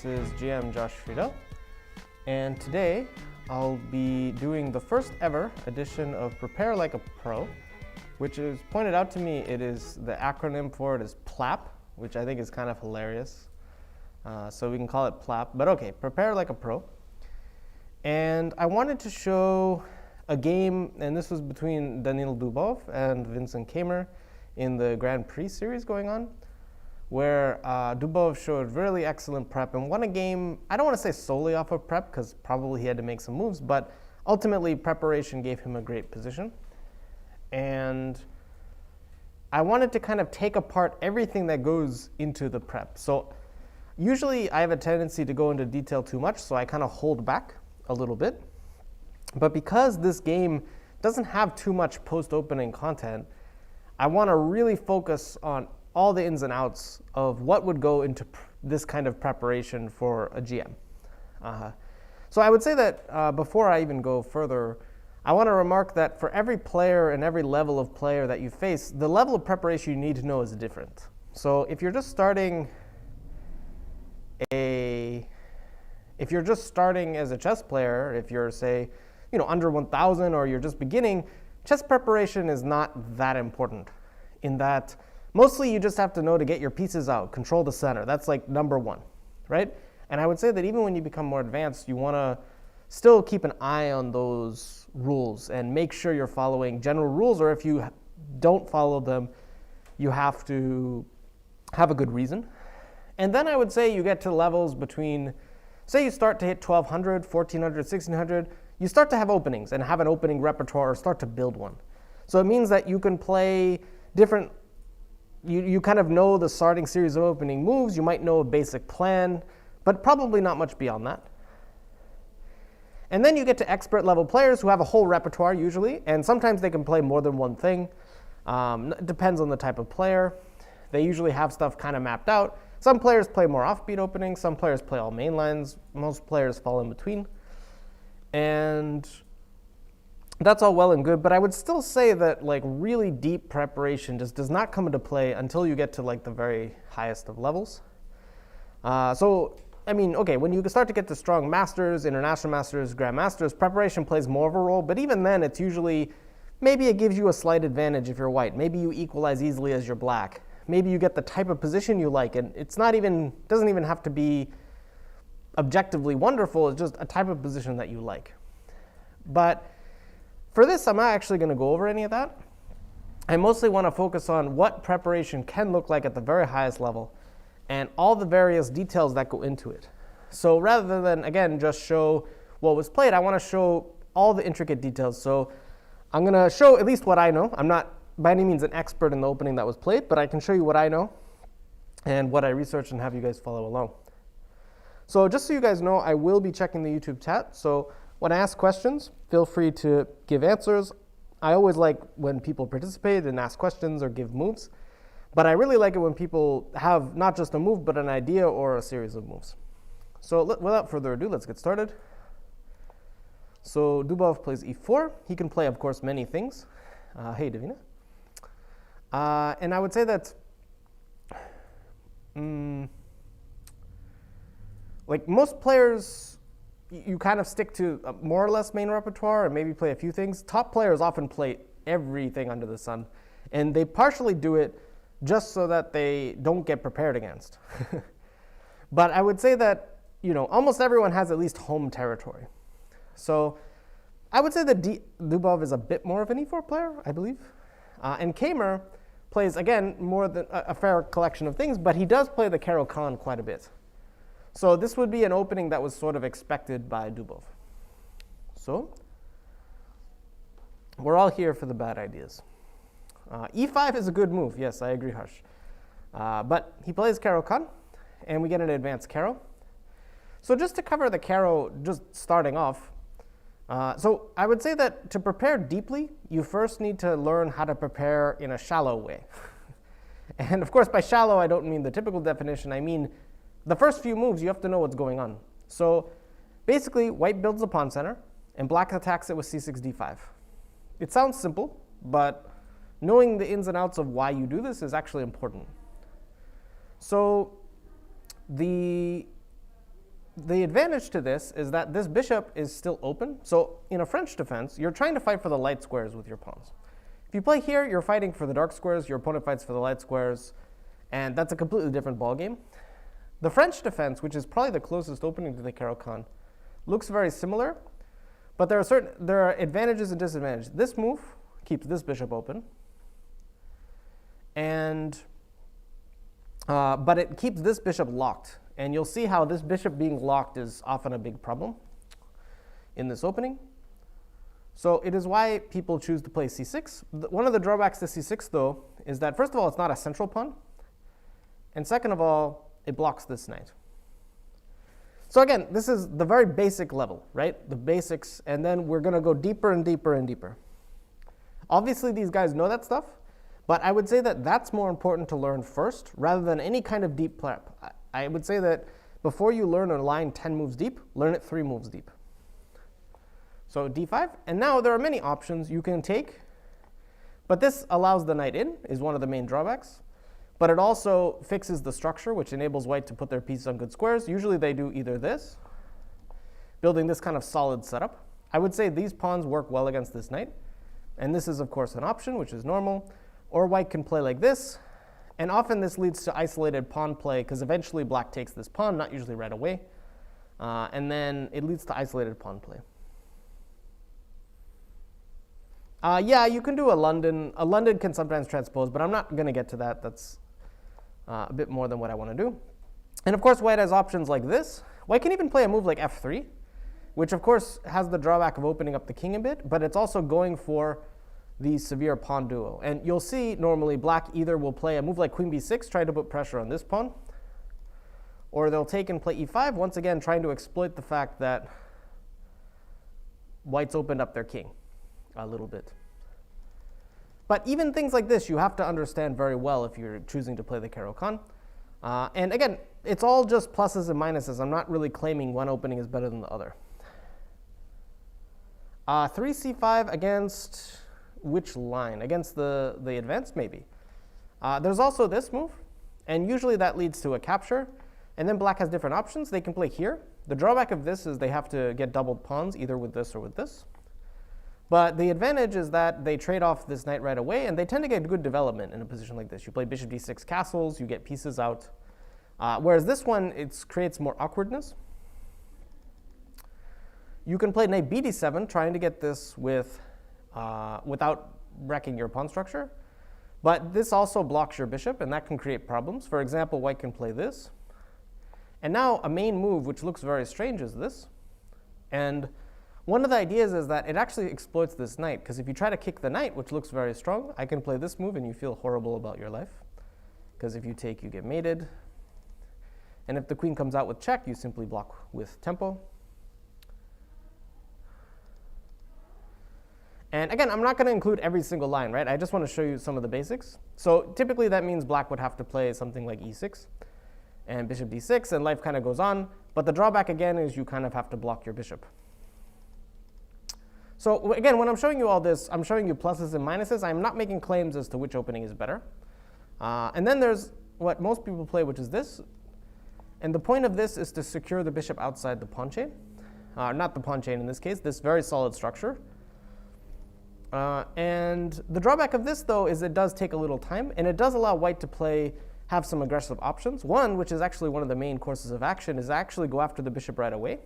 This is GM Josh Friedel, and today I'll be doing the first ever edition of Prepare Like a Pro, which is pointed out to me. It is the acronym for it is PLAP, which I think is kind of hilarious. So we can call it PLAP, but okay, Prepare Like a Pro. And I wanted to show a game, and this was between Daniil Dubov and Vincent Keymer in the Grand Prix series going on, where Dubov showed really excellent prep and won a game. I don't want to say solely off of prep, because probably he had to make some moves, but ultimately preparation gave him a great position. And I wanted to kind of take apart everything that goes into the prep. So usually I have a tendency to go into detail too much, so I kind of hold back a little bit. But because this game doesn't have too much post-opening content, I want to really focus on all the ins and outs of what would go into this kind of preparation for a GM. So I would say that before I even go further, I want to remark that for every player and every level of player that you face, the level of preparation you need to know is different. So if you're just starting as a chess player, if you're, say, under 1,000, or you're just beginning, chess preparation is not that important, in that mostly you just have to know to get your pieces out, control the center. That's like number one, right? And I would say that even when you become more advanced, you want to still keep an eye on those rules and make sure you're following general rules, or if you don't follow them, you have to have a good reason. And then I would say you get to levels between, say you start to hit 1,200, 1,400, 1,600, you start to have openings and have an opening repertoire or start to build one. So it means that you can play different, you kind of know the starting series of opening moves, you might know a basic plan, but probably not much beyond that. And then you get to expert level players who have a whole repertoire usually, and sometimes they can play more than one thing. It depends on the type of player. They usually have stuff kind of mapped out. Some players play more offbeat openings, some players play all main lines, most players fall in between. And that's all well and good, but I would still say that like really deep preparation just does not come into play until you get to like the very highest of levels. So, I mean, okay, when you start to get to strong masters, international masters, grandmasters, preparation plays more of a role, but even then it's usually, maybe it gives you a slight advantage if you're white. Maybe you equalize easily as you're black. Maybe you get the type of position you like, and it's not even, doesn't even have to be objectively wonderful, it's just a type of position that you like. But for this, I'm not actually going to go over any of that. I mostly want to focus on what preparation can look like at the very highest level and all the various details that go into it. So rather than, again, just show what was played, I want to show all the intricate details. So I'm going to show at least what I know. I'm not by any means an expert in the opening that was played, but I can show you what I know and what I researched and have you guys follow along. So just so you guys know, I will be checking the YouTube chat. So when I ask questions, feel free to give answers. I always like when people participate and ask questions or give moves. But I really like it when people have not just a move, but an idea or a series of moves. So without further ado, let's get started. So Dubov plays e4. He can play, of course, many things. Hey, Davina. And I would say that like most players, you kind of stick to a more or less main repertoire and maybe play a few things. Top players often play everything under the sun. And they partially do it just so that they don't get prepared against. But I would say that almost everyone has at least home territory. So I would say that Dubov is a bit more of an e4 player, I believe. And Keymer plays, again, more than a fair collection of things, but he does play the Caro-Kann quite a bit. So this would be an opening that was sort of expected by Dubov. So we're all here for the bad ideas. E5 is a good move. Yes, I agree, Harsh. But he plays Caro-Kann, and we get an advanced Caro. So just to cover the Caro, just starting off, so I would say that to prepare deeply, you first need to learn how to prepare in a shallow way. And of course, by shallow, I don't mean the typical definition. I mean the first few moves, you have to know what's going on. So basically, white builds the pawn center, and black attacks it with c6, d5. It sounds simple, but knowing the ins and outs of why you do this is actually important. So the the advantage to this is that this bishop is still open. So in a French defense, you're trying to fight for the light squares with your pawns. If you play here, you're fighting for the dark squares, your opponent fights for the light squares, and that's a completely different ballgame. The French defense, which is probably the closest opening to the Caro-Kann, looks very similar, but there are advantages and disadvantages. This move keeps this bishop open, and but it keeps this bishop locked. And you'll see how this bishop being locked is often a big problem in this opening. So it is why people choose to play c6. One of the drawbacks to c6, though, is that first of all, it's not a central pawn. And second of all, it blocks this knight. So again, this is the very basic level, right? The basics, and then we're going to go deeper and deeper and deeper. Obviously, these guys know that stuff, but I would say that that's more important to learn first rather than any kind of deep prep. I would say that before you learn a line 10 moves deep, learn it 3 moves deep. So d5, and now there are many options you can take, but this allows the knight in, is one of the main drawbacks. But it also fixes the structure, which enables white to put their pieces on good squares. Usually they do either this, building this kind of solid setup. I would say these pawns work well against this knight, and this is of course an option, which is normal. Or white can play like this, and often this leads to isolated pawn play, because eventually black takes this pawn, not usually right away, and then it leads to isolated pawn play. Yeah, you can do a London. A London can sometimes transpose, but I'm not going to get to that. That's a bit more than what I want to do. And of course, white has options like this. White can even play a move like f3, which of course has the drawback of opening up the king a bit, but it's also going for the severe pawn duo. And you'll see normally black either will play a move like queen b6, trying to put pressure on this pawn, or they'll take and play e5, once again trying to exploit the fact that white's opened up their king a little bit. But even things like this you have to understand very well if you're choosing to play the Caro-Kann. And again, it's all just pluses and minuses. I'm not really claiming one opening is better than the other. 3c5 against which line? Against the advance, maybe. There's also this move, and usually that leads to a capture. And then black has different options. They can play here. The drawback of this is they have to get doubled pawns, either with this or with this. But the advantage is that they trade off this knight right away, and they tend to get good development in a position like this. You play bishop d6 castles, you get pieces out. Whereas this one, it creates more awkwardness. You can play knight bd7, trying to get this with, without wrecking your pawn structure. But this also blocks your bishop, and that can create problems. For example, white can play this. And now a main move, which looks very strange, is this. And one of the ideas is that it actually exploits this knight, because if you try to kick the knight, which looks very strong, I can play this move and you feel horrible about your life. Because if you take, you get mated. And if the queen comes out with check, you simply block with tempo. And again, I'm not going to include every single line, right? I just want to show you some of the basics. So typically that means black would have to play something like e6 and bishop d6, and life kind of goes on. But the drawback again is you kind of have to block your bishop. So again, when I'm showing you all this, I'm showing you pluses and minuses. I'm not making claims as to which opening is better. And then there's what most people play, which is this. And the point of this is to secure the bishop outside the pawn chain. Not the pawn chain in this case, this very solid structure. And the drawback of this, though, is it does take a little time, and it does allow white to have some aggressive options. One, which is actually one of the main courses of action, is actually go after the bishop right away.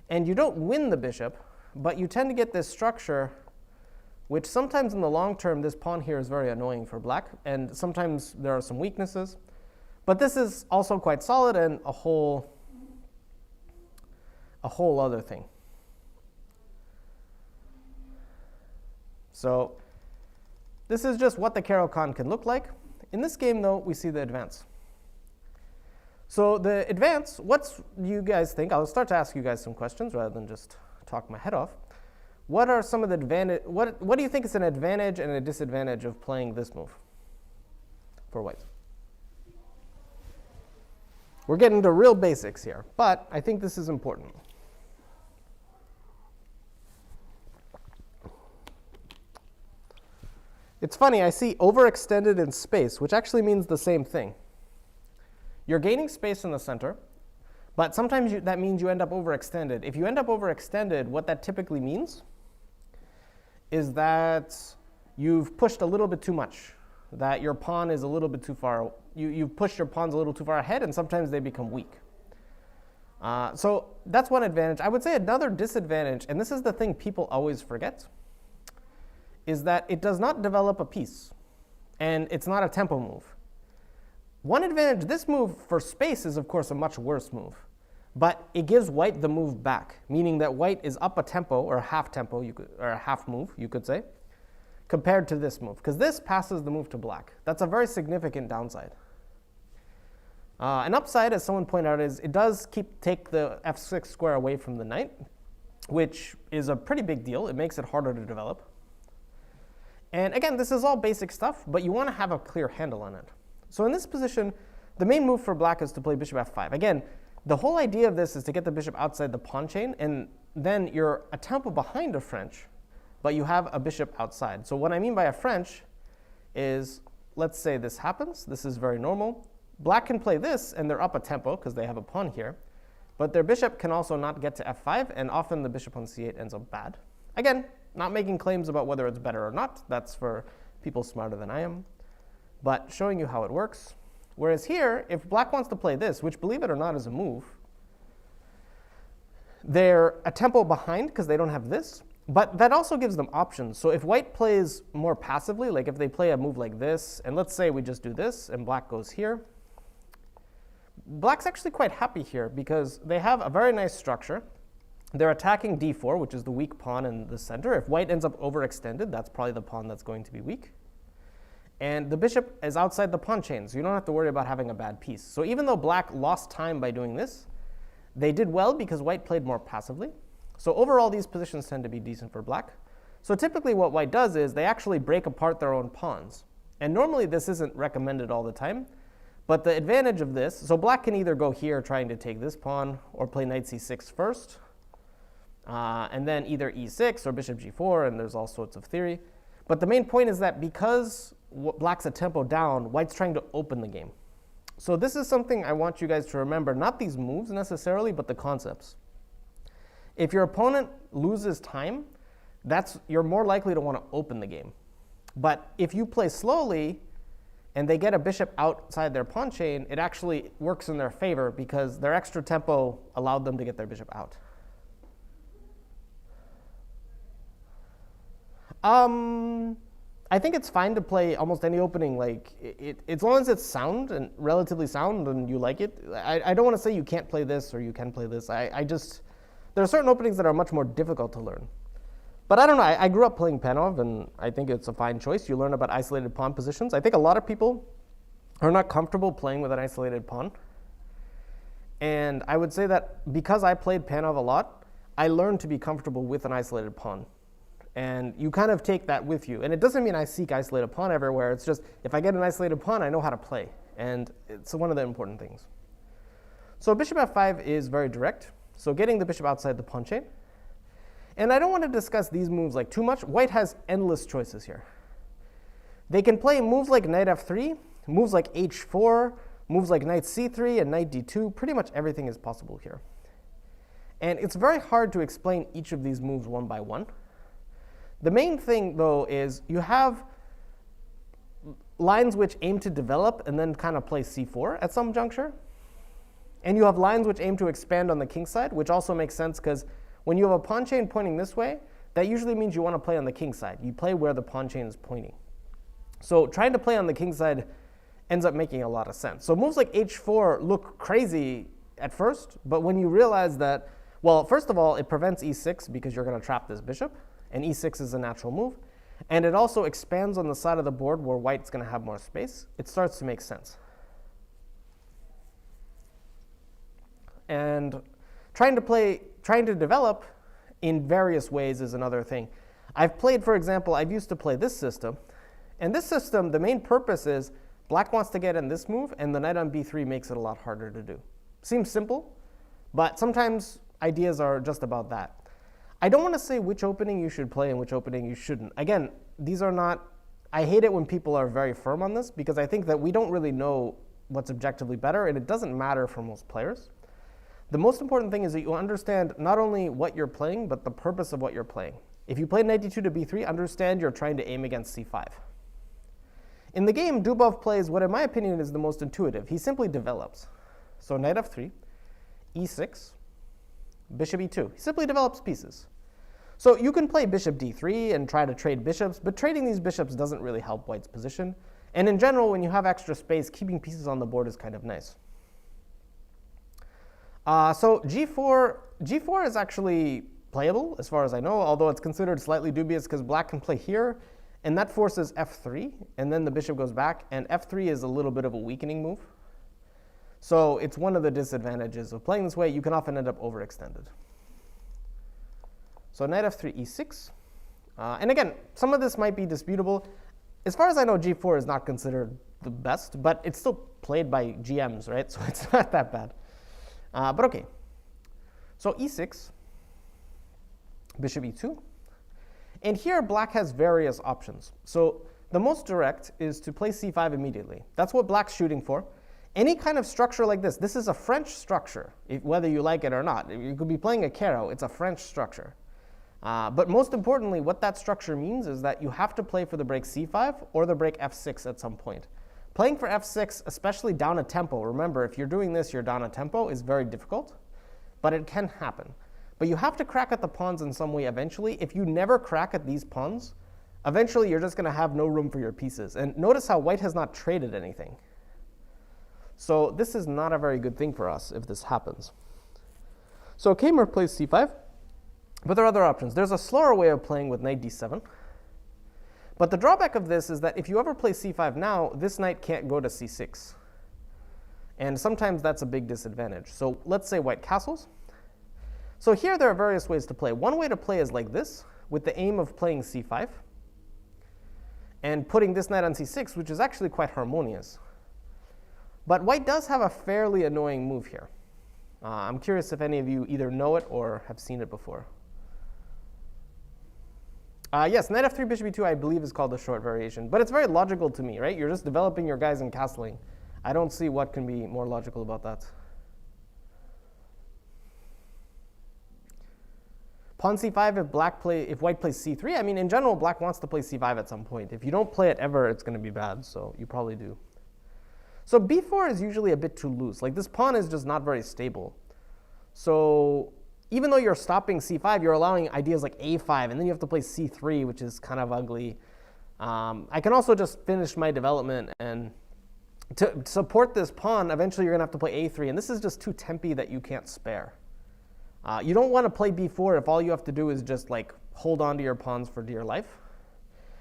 And you don't win the bishop, but you tend to get this structure, which sometimes in the long term, this pawn here is very annoying for black, and sometimes there are some weaknesses. But this is also quite solid and a whole other thing. So this is just what the Caro-Kann can look like. In this game, though, we see the advance. So the advance, what do you guys think? I'll start to ask you guys some questions rather than just talk my head off. What are some of the advantage? What do you think is an advantage and a disadvantage of playing this move for white? We're getting to real basics here, but I think this is important. It's funny, I see overextended in space, which actually means the same thing. You're gaining space in the center, But sometimes that means you end up overextended. If you end up overextended, what that typically means is that you've pushed a little bit too much, that your pawn is a little bit too far. You've pushed your pawns a little too far ahead, and sometimes they become weak. So that's one advantage. I would say another disadvantage, and this is the thing people always forget, is that it does not develop a piece, and it's not a tempo move. One advantage, this move for space is of course a much worse move, but it gives white the move back, meaning that white is up a tempo, or a half tempo, or a half move, you could say, compared to this move, because this passes the move to black. That's a very significant downside. An upside, as someone pointed out, is it does take the f6 square away from the knight, which is a pretty big deal. It makes it harder to develop. And again, this is all basic stuff, but you want to have a clear handle on it. So in this position, the main move for black is to play bishop f5. Again, the whole idea of this is to get the bishop outside the pawn chain, and then you're a tempo behind a French, but you have a bishop outside. So what I mean by a French is, let's say this happens. This is very normal. Black can play this, and they're up a tempo because they have a pawn here. But their bishop can also not get to f5, and often the bishop on c8 ends up bad. Again, not making claims about whether it's better or not. That's for people smarter than I am. But showing you how it works. Whereas here, if black wants to play this, which believe it or not is a move, they're a tempo behind because they don't have this. But that also gives them options. So if white plays more passively, like if they play a move like this, and let's say we just do this, and black goes here, black's actually quite happy here because they have a very nice structure. They're attacking d4, which is the weak pawn in the center. If white ends up overextended, that's probably the pawn that's going to be weak. And the bishop is outside the pawn chain, so you don't have to worry about having a bad piece. So even though black lost time by doing this, they did well because white played more passively. So overall, these positions tend to be decent for black. So typically what white does is they actually break apart their own pawns. And normally this isn't recommended all the time. But the advantage of this, so black can either go here trying to take this pawn, or play knight c6 first, and then either e6 or bishop g4, and there's all sorts of theory. But the main point is that because black's a tempo down, white's trying to open the game. So this is something I want you guys to remember, not these moves necessarily, but the concepts. If your opponent loses time, you're more likely to want to open the game. But if you play slowly, and they get a bishop outside their pawn chain, it actually works in their favor because their extra tempo allowed them to get their bishop out. I think it's fine to play almost any opening, like as long as it's sound and relatively sound and you like it. I don't want to say you can't play this or you can play this. There are certain openings that are much more difficult to learn. But I don't know, I grew up playing Panov, and I think it's a fine choice. You learn about isolated pawn positions. I think a lot of people are not comfortable playing with an isolated pawn. And I would say that because I played Panov a lot, I learned to be comfortable with an isolated pawn. And you kind of take that with you. And it doesn't mean I seek isolated pawn everywhere. It's just if I get an isolated pawn, I know how to play. And it's one of the important things. So bishop f5 is very direct. So getting the bishop outside the pawn chain. And I don't want to discuss these moves like too much. White has endless choices here. They can play moves like knight f3, moves like h4, moves like knight c3 and knight d2. Pretty much everything is possible here. And it's very hard to explain each of these moves one by one. The main thing, though, is you have lines which aim to develop and then kind of play c4 at some juncture. And you have lines which aim to expand on the king side, which also makes sense because when you have a pawn chain pointing this way, that usually means you want to play on the king side. You play where the pawn chain is pointing. So trying to play on the king side ends up making a lot of sense. So moves like h4 look crazy at first, but when you realize that, well, first of all, it prevents e6 because you're going to trap this bishop, and e6 is a natural move. And it also expands on the side of the board where white's going to have more space. It starts to make sense. And trying to develop in various ways is another thing. I've played, for example, I've used to play this system. And this system, the main purpose is black wants to get in this move, and the knight on b3 makes it a lot harder to do. Seems simple, but sometimes ideas are just about that. I don't want to say which opening you should play and which opening you shouldn't. Again, these are not, I hate it when people are very firm on this because I think that we don't really know what's objectively better, and it doesn't matter for most players. the most important thing is that you understand not only what you're playing, but the purpose of what you're playing. If you play knight d2 to b3, understand you're trying to aim against c5. In the game, Dubov plays what, in my opinion, is the most intuitive. He simply develops. So knight f3, e6, bishop e2. He simply develops pieces. So you can play bishop d3 and try to trade bishops, but trading these bishops doesn't really help white's position. And in general, when you have extra space, keeping pieces on the board is kind of nice. So g4 is actually playable, as far as I know, although it's considered slightly dubious because black can play here, and that forces f3, and then the bishop goes back, and f3 is a little bit of a weakening move. So it's one of the disadvantages of playing this way. You can often end up overextended. So knight f3, e6. And again, some of this might be disputable. As far as I know, g4 is not considered the best, but it's still played by GMs, right? So it's not that bad. But OK. So e6, bishop e2. And here, black has various options. So the most direct is to play c5 immediately. That's what black's shooting for. Any kind of structure like this is a French structure, whether you like it or not. You could be playing a Caro. It's a French structure. But most importantly, what that structure means is that you have to play for the break c5 or the break f6 at some point. Playing for f6, especially down a tempo, remember, if you're doing this, you're down a tempo, is very difficult, but it can happen. But you have to crack at the pawns in some way eventually. If you never crack at these pawns, eventually you're just going to have no room for your pieces. And notice how white has not traded anything. So this is not a very good thing for us if this happens. So Keymer plays c5, but there are other options. There's a slower way of playing with knight d7. But the drawback of this is that if you ever play c5 now, this knight can't go to c6. And sometimes that's a big disadvantage. So let's say white castles. So here there are various ways to play. One way to play is like this, with the aim of playing c5 and putting this knight on c6, which is actually quite harmonious. But white does have a fairly annoying move here. I'm curious if any of you either know it or have seen it before. Yes, knight f3, bishop e2, I believe is called the short variation. But it's very logical to me, right? You're just developing your guys and castling. I don't see what can be more logical about that. Pawn c5 if white plays c3. I mean, in general, black wants to play c5 at some point. If you don't play it ever, it's going to be bad. So you probably do. So b4 is usually a bit too loose. Like this pawn is just not very stable. So even though you're stopping c5, you're allowing ideas like a5, and then you have to play c3, which is kind of ugly. I can also just finish my development, and to support this pawn, eventually you're going to have to play a3, and this is just too tempy that you can't spare. You don't want to play b4 if all you have to do is just like hold on to your pawns for dear life.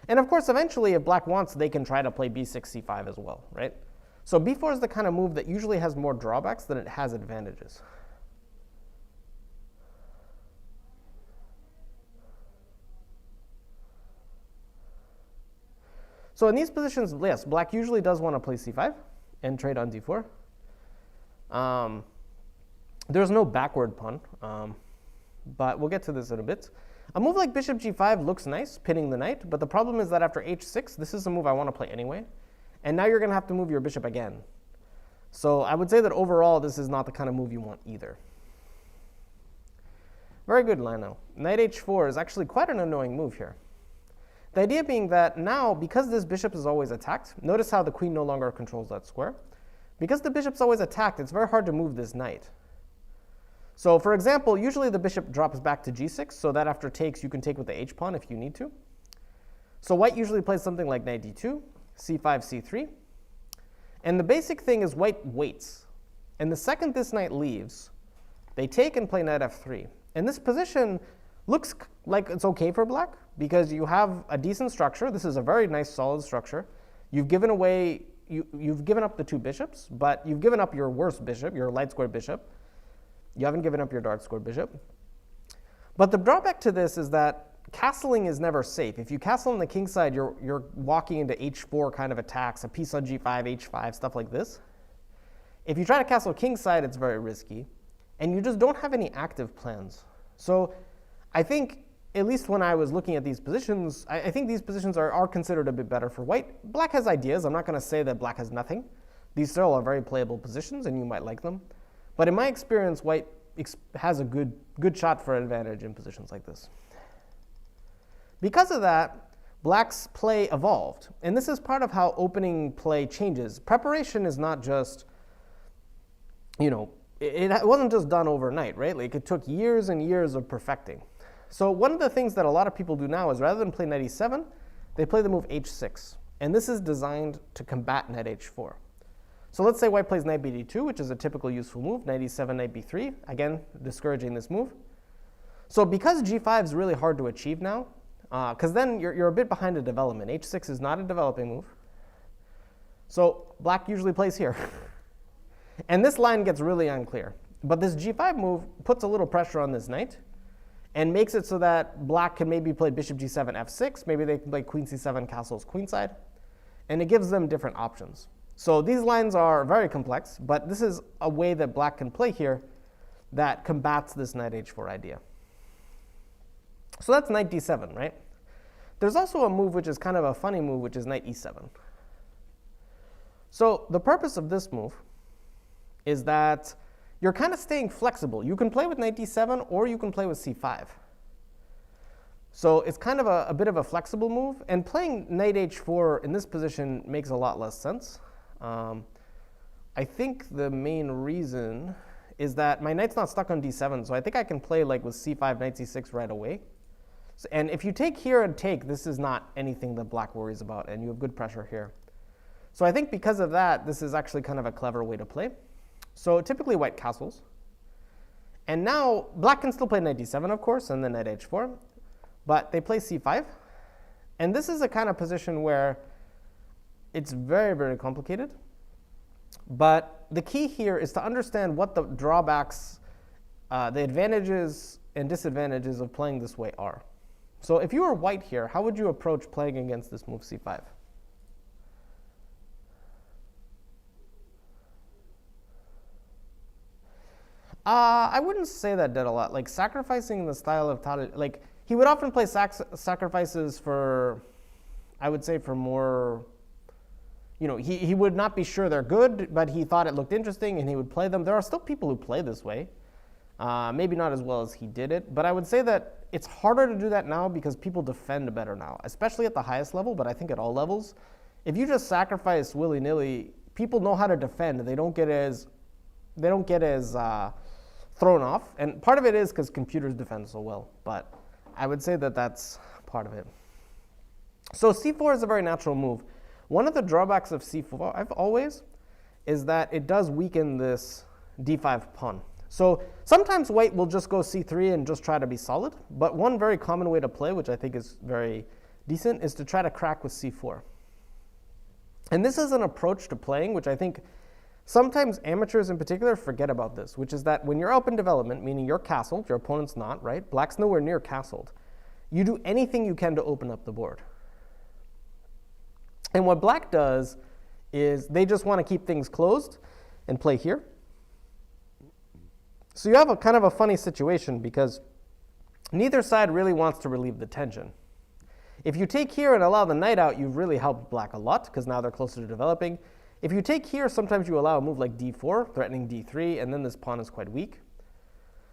And of course, eventually, if black wants, they can try to play b6, c5 as well, right? So b4 is the kind of move that usually has more drawbacks than it has advantages. So in these positions, yes, black usually does want to play c5 and trade on d4. There's no backward pawn, but we'll get to this in a bit. A move like bishop g5 looks nice, pinning the knight, but the problem is that after h6, this is a move I want to play anyway. And now you're going to have to move your bishop again. So I would say that overall, this is not the kind of move you want either. Very good, Lionel. Knight h4 is actually quite an annoying move here. The idea being that now, because this bishop is always attacked, notice how the queen no longer controls that square. Because the bishop's always attacked, it's very hard to move this knight. So for example, usually the bishop drops back to g6, so that after takes, you can take with the h-pawn if you need to. So white usually plays something like knight d2, c5, c3. And the basic thing is white waits. And the second this knight leaves, they take and play knight f3. And this position looks like it's OK for black, because you have a decent structure. This is a very nice, solid structure. You've given away, you've given up the two bishops, but you've given up your worst bishop, your light squared bishop. You haven't given up your dark squared bishop. But the drawback to this is that castling is never safe. If you castle on the king side, you're walking into h4 kind of attacks, a piece on g5, h5, stuff like this. If you try to castle king side, it's very risky. And you just don't have any active plans. So I think, at least when I was looking at these positions, I think these positions are considered a bit better for white. Black has ideas. I'm not going to say that black has nothing. These still are very playable positions, and you might like them. But in my experience, white has a good shot for advantage in positions like this. Because of that, black's play evolved. And this is part of how opening play changes. Preparation is not just, it wasn't just done overnight, right? Like it took years and years of perfecting. So one of the things that a lot of people do now is rather than play knight e7, they play the move h6. And this is designed to combat knight h4. So let's say white plays knight bd2, which is a typical useful move, knight e7, knight b3, again, discouraging this move. So because g5 is really hard to achieve now, because then you're a bit behind a development. h6 is not a developing move. So black usually plays here. And this line gets really unclear. But this g5 move puts a little pressure on this knight and makes it so that black can maybe play bishop g7, f6. Maybe they can play queen c7, castles queenside. And it gives them different options. So these lines are very complex, but this is a way that black can play here that combats this knight h4 idea. So that's knight d7, right? There's also a move which is kind of a funny move, which is knight e7. So the purpose of this move is that you're kind of staying flexible. You can play with knight d7 or you can play with c5. So it's kind of a bit of a flexible move. And playing knight h4 in this position makes a lot less sense. I think the main reason is that my knight's not stuck on d7, so I think I can play like with c5, knight c6 right away. So, and if you take here and take, this is not anything that black worries about, and you have good pressure here. So I think because of that, this is actually kind of a clever way to play. So typically white castles. And now black can still play knight d7, of course, and then knight h4. But they play c5. And this is a kind of position where it's very, very complicated. But the key here is to understand what the drawbacks, the advantages and disadvantages of playing this way are. So if you were white here, how would you approach playing against this move c5? I wouldn't say that did a lot. Like sacrificing the style of Tadej, like he would often play sacrifices for, I would say for more, he would not be sure they're good, but he thought it looked interesting and he would play them. There are still people who play this way. Maybe not as well as he did it, but I would say that it's harder to do that now because people defend better now, especially at the highest level, but I think at all levels. If you just sacrifice willy-nilly, people know how to defend. They don't get as thrown off. And part of it is because computers defend so well, but I would say that that's part of it. So c4 is a very natural move. One of the drawbacks of c4, I've always, is that it does weaken this d5 pawn. So sometimes white will just go c3 and just try to be solid, but one very common way to play, which I think is very decent, is to try to crack with c4. And this is an approach to playing, which I think sometimes amateurs in particular forget about this, which is that when you're up in development, meaning you're castled, your opponent's not, right? Black's nowhere near castled. You do anything you can to open up the board. And what black does is they just want to keep things closed and play here. So you have a kind of a funny situation because neither side really wants to relieve the tension. If you take here and allow the knight out, you've really helped black a lot because now they're closer to developing. If you take here, sometimes you allow a move like d4, threatening d3, and then this pawn is quite weak.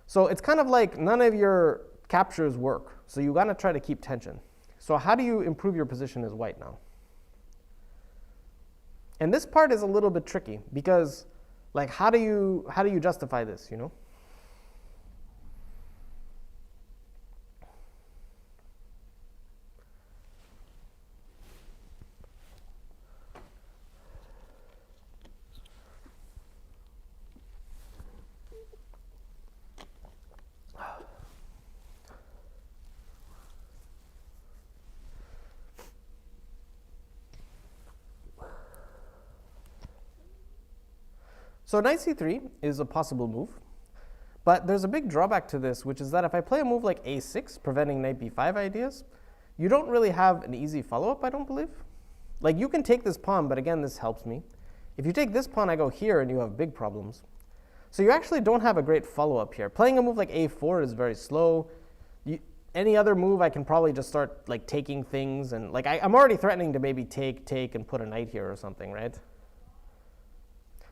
So it's kind of like none of your captures work. So you got to try to keep tension. So how do you improve your position as white now? And this part is a little bit tricky because, like, how do you justify this, So knight c3 is a possible move, but there's a big drawback to this, which is that if I play a move like a6, preventing knight b5 ideas, you don't really have an easy follow-up, I don't believe. Like you can take this pawn, but again, this helps me. If you take this pawn, I go here and you have big problems. So you actually don't have a great follow-up here. Playing a move like a4 is very slow. Any other move, I can probably just start like taking things and like I'm already threatening to maybe take and put a knight here or something, right?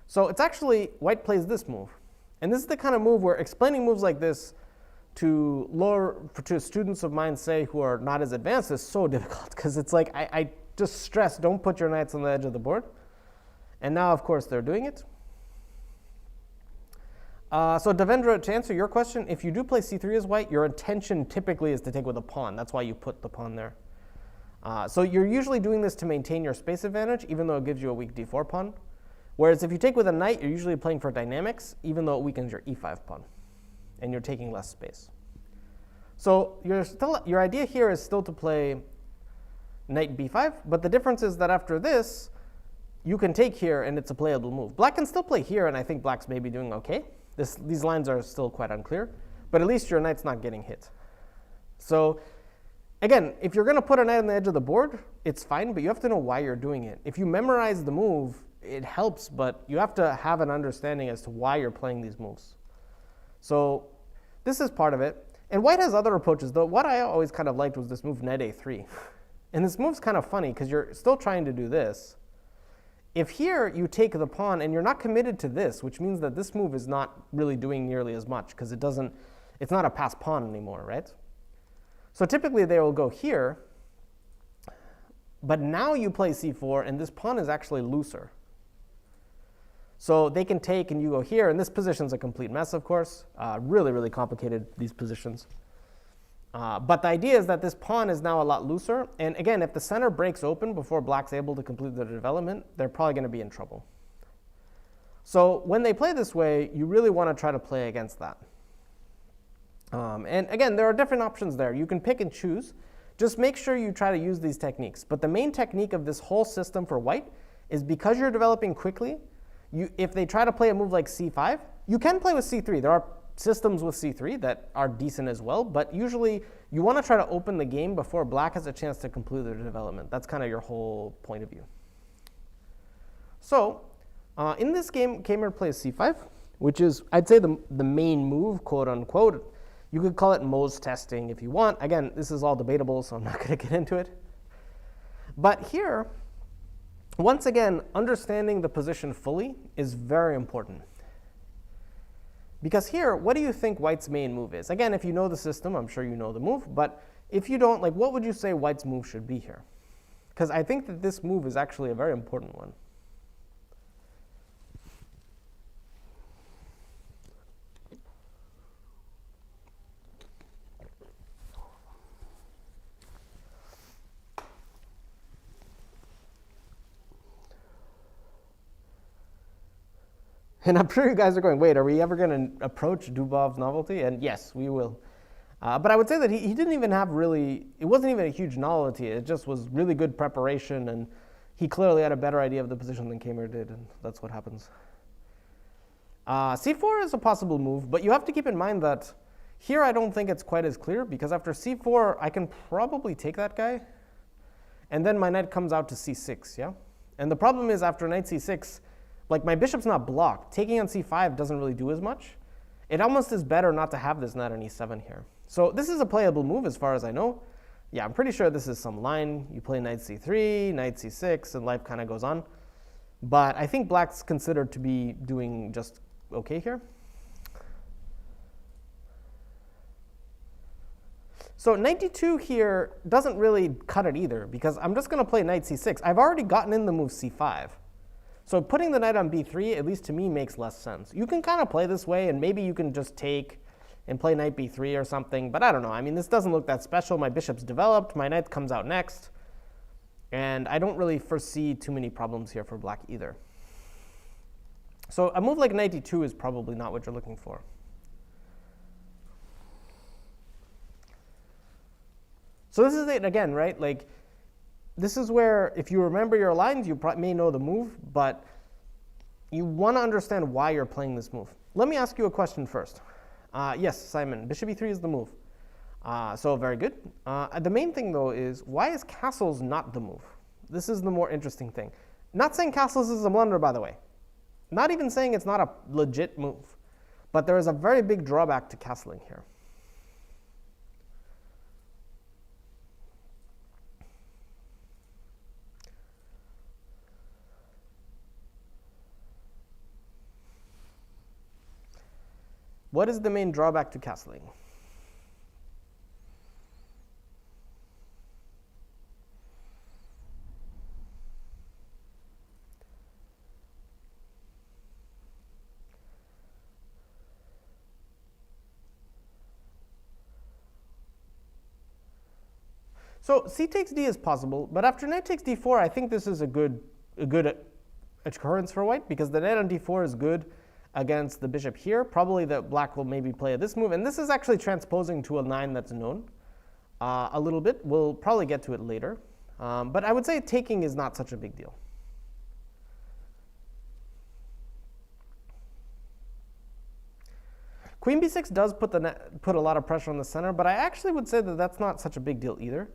So it's actually, white plays this move. And this is the kind of move where explaining moves like this to students of mine, say, who are not as advanced is so difficult, because it's like I just stress, don't put your knights on the edge of the board. And now, of course, they're doing it. So Devendra, to answer your question, if you do play c3 as white, your intention typically is to take with a pawn. That's why you put the pawn there. So you're usually doing this to maintain your space advantage, even though it gives you a weak d4 pawn. Whereas if you take with a knight, you're usually playing for dynamics, even though it weakens your e5 pawn, and you're taking less space. So your idea here is still to play knight b5, but the difference is that after this, you can take here, and it's a playable move. Black can still play here, and I think black's maybe doing okay. These lines are still quite unclear, but at least your knight's not getting hit. So again, if you're going to put a knight on the edge of the board, it's fine, but you have to know why you're doing it. If you memorize the move, it helps, but you have to have an understanding as to why you're playing these moves. So this is part of it. And white has other approaches, though. What I always kind of liked was this move knight a3. And this move's kind of funny, because you're still trying to do this. If here you take the pawn and you're not committed to this, which means that this move is not really doing nearly as much, because it's not a passed pawn anymore, right? So typically they will go here, but now you play c4, and this pawn is actually looser. So they can take, and you go here, and this position's a complete mess, of course. Really, really complicated, these positions. But the idea is that this pawn is now a lot looser. And again, if the center breaks open before black's able to complete their development, they're probably going to be in trouble. So when they play this way, you really want to try to play against that. And again, there are different options there. You can pick and choose. Just make sure you try to use these techniques. But the main technique of this whole system for white is, because you're developing quickly, if they try to play a move like c5, you can play with c3. There are systems with c3 that are decent as well, but usually you want to try to open the game before black has a chance to complete their development. That's kind of your whole point of view. So in this game, Keymer plays c5, which is, I'd say, the main move, quote unquote. You could call it Mohs testing if you want. Again, this is all debatable, so I'm not going to get into it. But here, once again, understanding the position fully is very important. Because here, what do you think white's main move is? Again, if you know the system, I'm sure you know the move. But if you don't, what would you say white's move should be here? Because I think that this move is actually a very important one. And I'm sure you guys are going, wait, are we ever going to approach Dubov's novelty? And yes, we will. But I would say that he didn't even have really, it wasn't even a huge novelty. It just was really good preparation, and he clearly had a better idea of the position than Keymer did, and that's what happens. C4 is a possible move, but you have to keep in mind that here I don't think it's quite as clear, because after c4, I can probably take that guy, and then my knight comes out to c6, yeah? And the problem is, after knight c6, my bishop's not blocked. Taking on c5 doesn't really do as much. It almost is better not to have this knight on e7 here. So this is a playable move as far as I know. Yeah, I'm pretty sure this is some line. You play knight c3, knight c6, and life kind of goes on. But I think black's considered to be doing just okay here. So knight d2 here doesn't really cut it either, because I'm just going to play knight c6. I've already gotten in the move c5. So putting the knight on b3, at least to me, makes less sense. You can kind of play this way, and maybe you can just take and play knight b3 or something, but I don't know. I mean, this doesn't look that special. My bishop's developed. My knight comes out next. And I don't really foresee too many problems here for black either. So a move like knight d2 is probably not what you're looking for. So this is it again, right? This is where, if you remember your lines, you may know the move, but you want to understand why you're playing this move. Let me ask you a question first. Yes, Simon, bishop e3 is the move. So very good. The main thing, though, is why is castles not the move? This is the more interesting thing. Not saying castles is a blunder, by the way. Not even saying it's not a legit move. But there is a very big drawback to castling here. What is the main drawback to castling? So c takes d is possible, but after knight takes d4, I think this is a good occurrence for white, because the knight on d4 is good against the bishop here. Probably that black will maybe play this move, and this is actually transposing to a line that's known a little bit. We'll probably get to it later, but I would say taking is not such a big deal. Queen b6 does put a lot of pressure on the center, but I actually would say that that's not such a big deal either.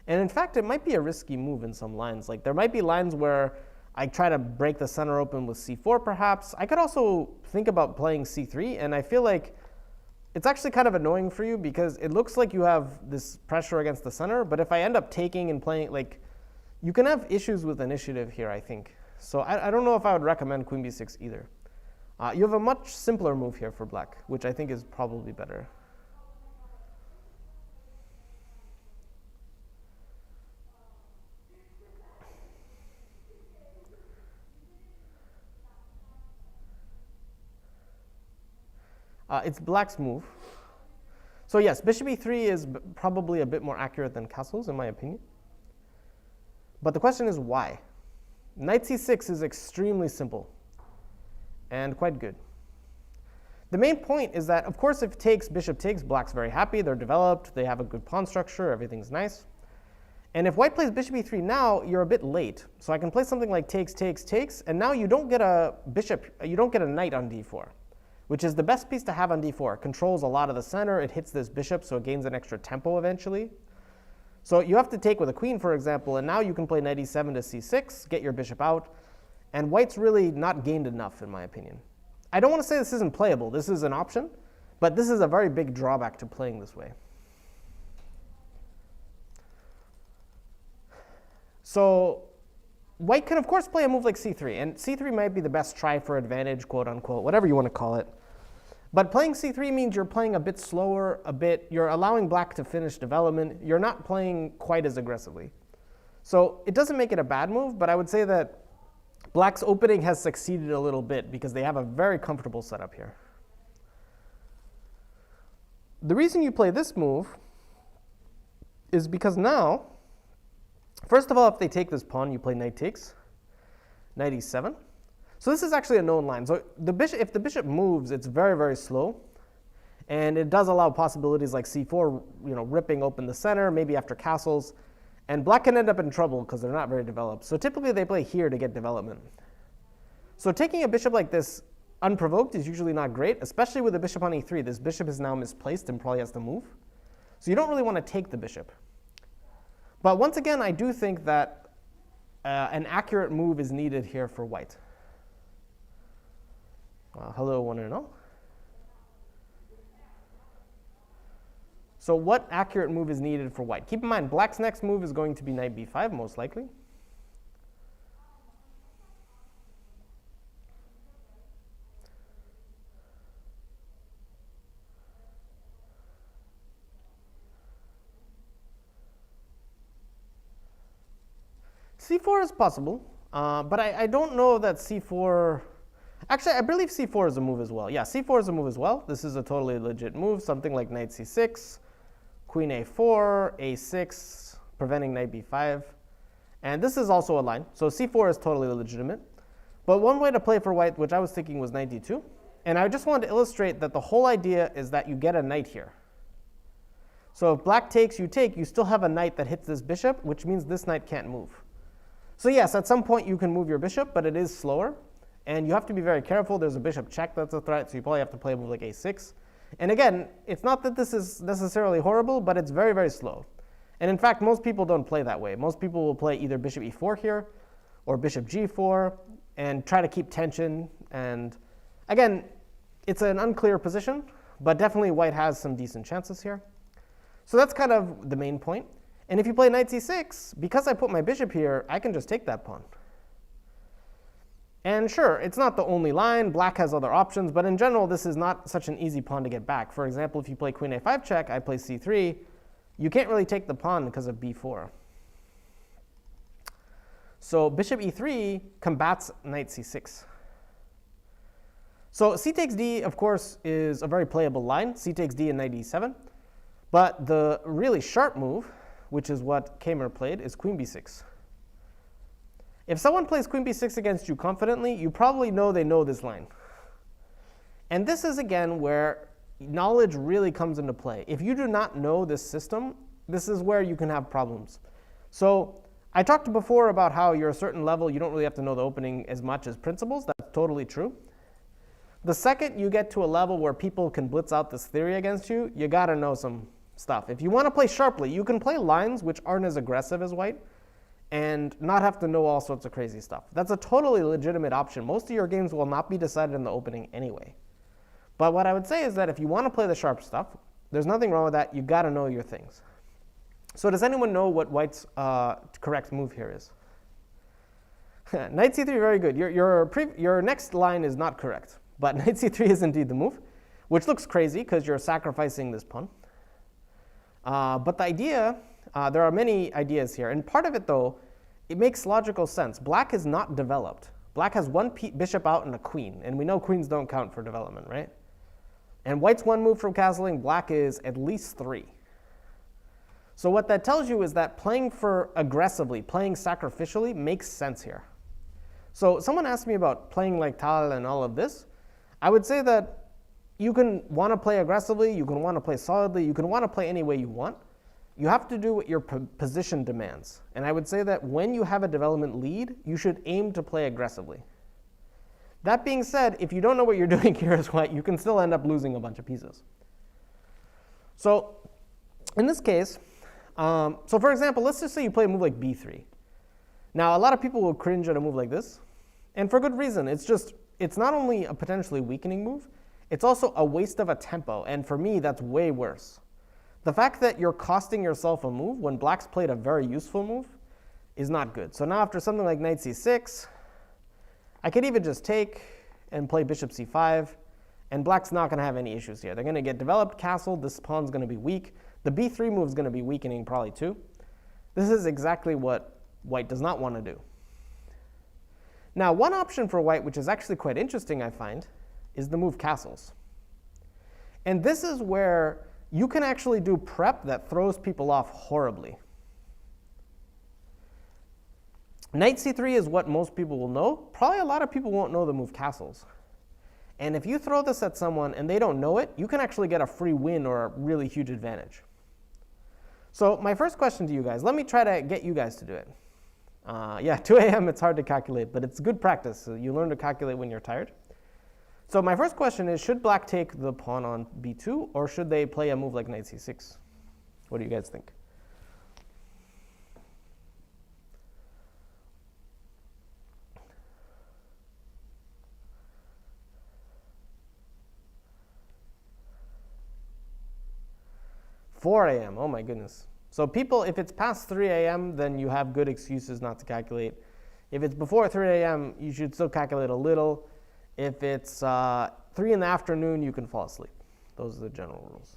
And in fact, it might be a risky move in some lines. Like there might be lines where I try to break the center open with c4 perhaps. I could also think about playing c3, and I feel like it's actually kind of annoying for you because it looks like you have this pressure against the center, but if I end up taking and playing, like, you can have issues with initiative here, I think. So I don't know if I would recommend queen b6 either. You have a much simpler move here for black, which I think is probably better. It's black's move. So yes, bishop e3 is probably a bit more accurate than castles, in my opinion. But the question is why? Knight c6 is extremely simple and quite good. The main point is that, of course, if bishop takes, black's very happy. They're developed. They have a good pawn structure. Everything's nice. And if white plays bishop e3 now, you're a bit late. So I can play something like takes, takes, takes, and now you don't get a knight on d4. Which is the best piece to have on d4. It controls a lot of the center. It hits this bishop, so it gains an extra tempo eventually. So you have to take with a queen, for example, and now you can play knight e7 to c6, get your bishop out. And white's really not gained enough, in my opinion. I don't want to say this isn't playable. This is an option, but this is a very big drawback to playing this way. So white can, of course, play a move like c3, and c3 might be the best try for advantage, quote unquote, whatever you want to call it. But playing c3 means you're playing a bit slower, you're allowing black to finish development. You're not playing quite as aggressively. So it doesn't make it a bad move, but I would say that black's opening has succeeded a little bit because they have a very comfortable setup here. The reason you play this move is because now, first of all, if they take this pawn, you play knight takes, knight e7. So this is actually a known line. So if the bishop moves, it's very, very slow. And it does allow possibilities like c4, ripping open the center, maybe after castles. And black can end up in trouble because they're not very developed. So typically they play here to get development. So taking a bishop like this unprovoked is usually not great, especially with the bishop on e3. This bishop is now misplaced and probably has to move. So you don't really want to take the bishop. But once again, I do think that an accurate move is needed here for white. Hello, one and all. So what accurate move is needed for white? Keep in mind, black's next move is going to be knight b5, most likely. c4 is possible, but I don't know that c4... Actually, I believe c4 is a move as well. Yeah, c4 is a move as well. This is a totally legit move, something like knight c6, queen a4, a6, preventing knight b5. And this is also a line, so c4 is totally legitimate. But one way to play for white, which I was thinking, was knight d2. And I just wanted to illustrate that the whole idea is that you get a knight here. So if black takes, you take, you still have a knight that hits this bishop, which means this knight can't move. So yes, at some point you can move your bishop, but it is slower. And you have to be very careful. There's a bishop check that's a threat, so you probably have to play a move like a6. And again, it's not that this is necessarily horrible, but it's very, very slow. And in fact, most people don't play that way. Most people will play either bishop e4 here or bishop g4 and try to keep tension. And again, it's an unclear position, but definitely white has some decent chances here. So that's kind of the main point. And if you play knight c6, because I put my bishop here, I can just take that pawn. And sure, it's not the only line. Black has other options, but in general, this is not such an easy pawn to get back. For example, if you play queen a5 check, I play c3, you can't really take the pawn because of b4. So bishop e3 combats knight c6. So c takes d, of course, is a very playable line, c takes d and knight e7. But the really sharp move, which is what Keymer played, is queen b6. If someone plays queen b6 against you confidently, you probably know they know this line. And this is, again, where knowledge really comes into play. If you do not know this system, this is where you can have problems. So I talked before about how you're a certain level, you don't really have to know the opening as much as principles. That's totally true. The second you get to a level where people can blitz out this theory against you, you got to know some stuff. If you want to play sharply, you can play lines which aren't as aggressive as white and not have to know all sorts of crazy stuff. That's a totally legitimate option. Most of your games will not be decided in the opening anyway. But what I would say is that if you want to play the sharp stuff, there's nothing wrong with that. You got to know your things. So does anyone know what white's correct move here is? Knight c3, very good. Your next line is not correct. But knight c3 is indeed the move, which looks crazy because you're sacrificing this pawn. But the idea, there are many ideas here. And part of it, though, it makes logical sense. Black is not developed. Black has one bishop out and a queen. And we know queens don't count for development, right? And white's one move from castling. Black is at least 3. So what that tells you is that playing for aggressively, playing sacrificially makes sense here. So someone asked me about playing like Tal and all of this. I would say that you can want to play aggressively, you can want to play solidly, you can want to play any way you want. You have to do what your position demands. And I would say that when you have a development lead, you should aim to play aggressively. That being said, if you don't know what you're doing here as white, you can still end up losing a bunch of pieces. So in this case, so for example, let's just say you play a move like b3. Now, a lot of people will cringe at a move like this, and for good reason. It's not only a potentially weakening move, it's also a waste of a tempo, and for me, that's way worse. The fact that you're costing yourself a move when black's played a very useful move is not good. So now after something like knight c6, I could even just take and play bishop c5, and black's not going to have any issues here. They're going to get developed, castled, this pawn's going to be weak. The b3 move is going to be weakening probably too. This is exactly what white does not want to do. Now, one option for white, which is actually quite interesting, I find, is the move castles. And this is where you can actually do prep that throws people off horribly. Knight c3 is what most people will know. Probably a lot of people won't know the move castles. And if you throw this at someone and they don't know it, you can actually get a free win or a really huge advantage. So my first question to you guys, let me try to get you guys to do it. Yeah, 2 a.m. it's hard to calculate, but it's good practice. So you learn to calculate when you're tired. So my first question is, should black take the pawn on b2, or should they play a move like knight c6? What do you guys think? $4 a.m., oh my goodness. So people, if it's past 3 a.m., then you have good excuses not to calculate. If it's before 3 a.m., you should still calculate a little. If it's 3 in the afternoon, you can fall asleep. Those are the general rules.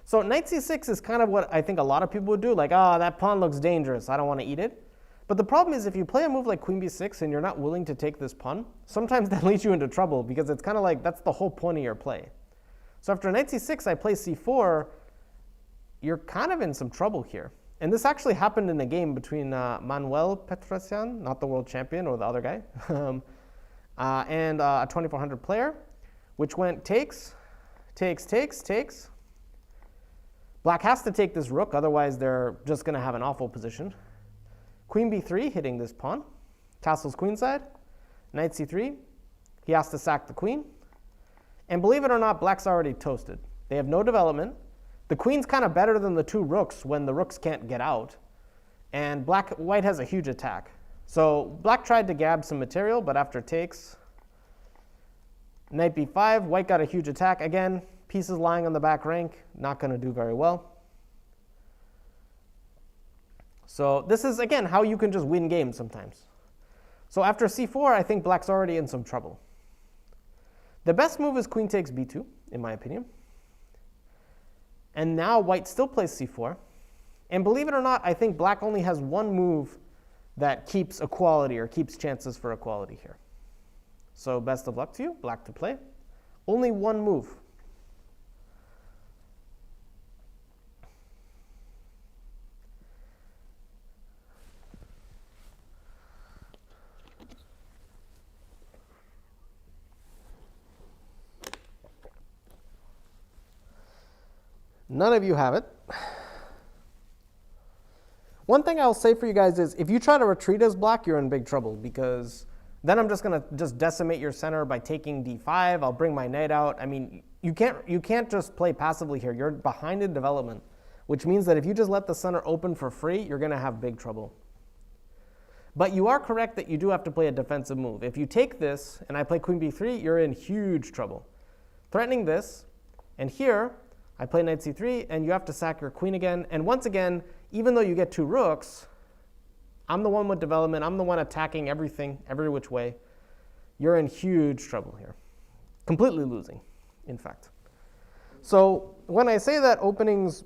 So knight c6 is kind of what I think a lot of people would do, like, that pawn looks dangerous, I don't want to eat it. But the problem is if you play a move like queen b6 and you're not willing to take this pawn, sometimes that leads you into trouble because it's kind of like that's the whole point of your play. So after knight c6, I play c4, you're kind of in some trouble here. And this actually happened in a game between Manuel Petrosian, not the world champion or the other guy, and a 2400 player, which went takes, takes, takes, takes. Black has to take this rook, otherwise they're just going to have an awful position. Queen b3 hitting this pawn, castles queenside, knight c3, he has to sack the queen. And believe it or not, black's already toasted. They have no development. The queen's kind of better than the two rooks when the rooks can't get out. And white has a huge attack. So black tried to gab some material, but after takes, knight b5, white got a huge attack. Again, pieces lying on the back rank, not going to do very well. So this is, again, how you can just win games sometimes. So after c4, I think black's already in some trouble. The best move is queen takes b2, in my opinion. And now white still plays c4. And believe it or not, I think black only has one move that keeps equality or keeps chances for equality here. So best of luck to you, black to play. Only one move. None of you have it. One thing I'll say for you guys is if you try to retreat as black, you're in big trouble, because then I'm just going to just decimate your center by taking d5. I'll bring my knight out. I mean, you can't just play passively here. You're behind in development, which means that if you just let the center open for free, you're going to have big trouble. But you are correct that you do have to play a defensive move. If you take this and I play queen b3, you're in huge trouble. Threatening this, and here I play knight c3, and you have to sack your queen again. And once again, even though you get two rooks, I'm the one with development. I'm the one attacking everything, every which way. You're in huge trouble here. Completely losing, in fact. So when I say that openings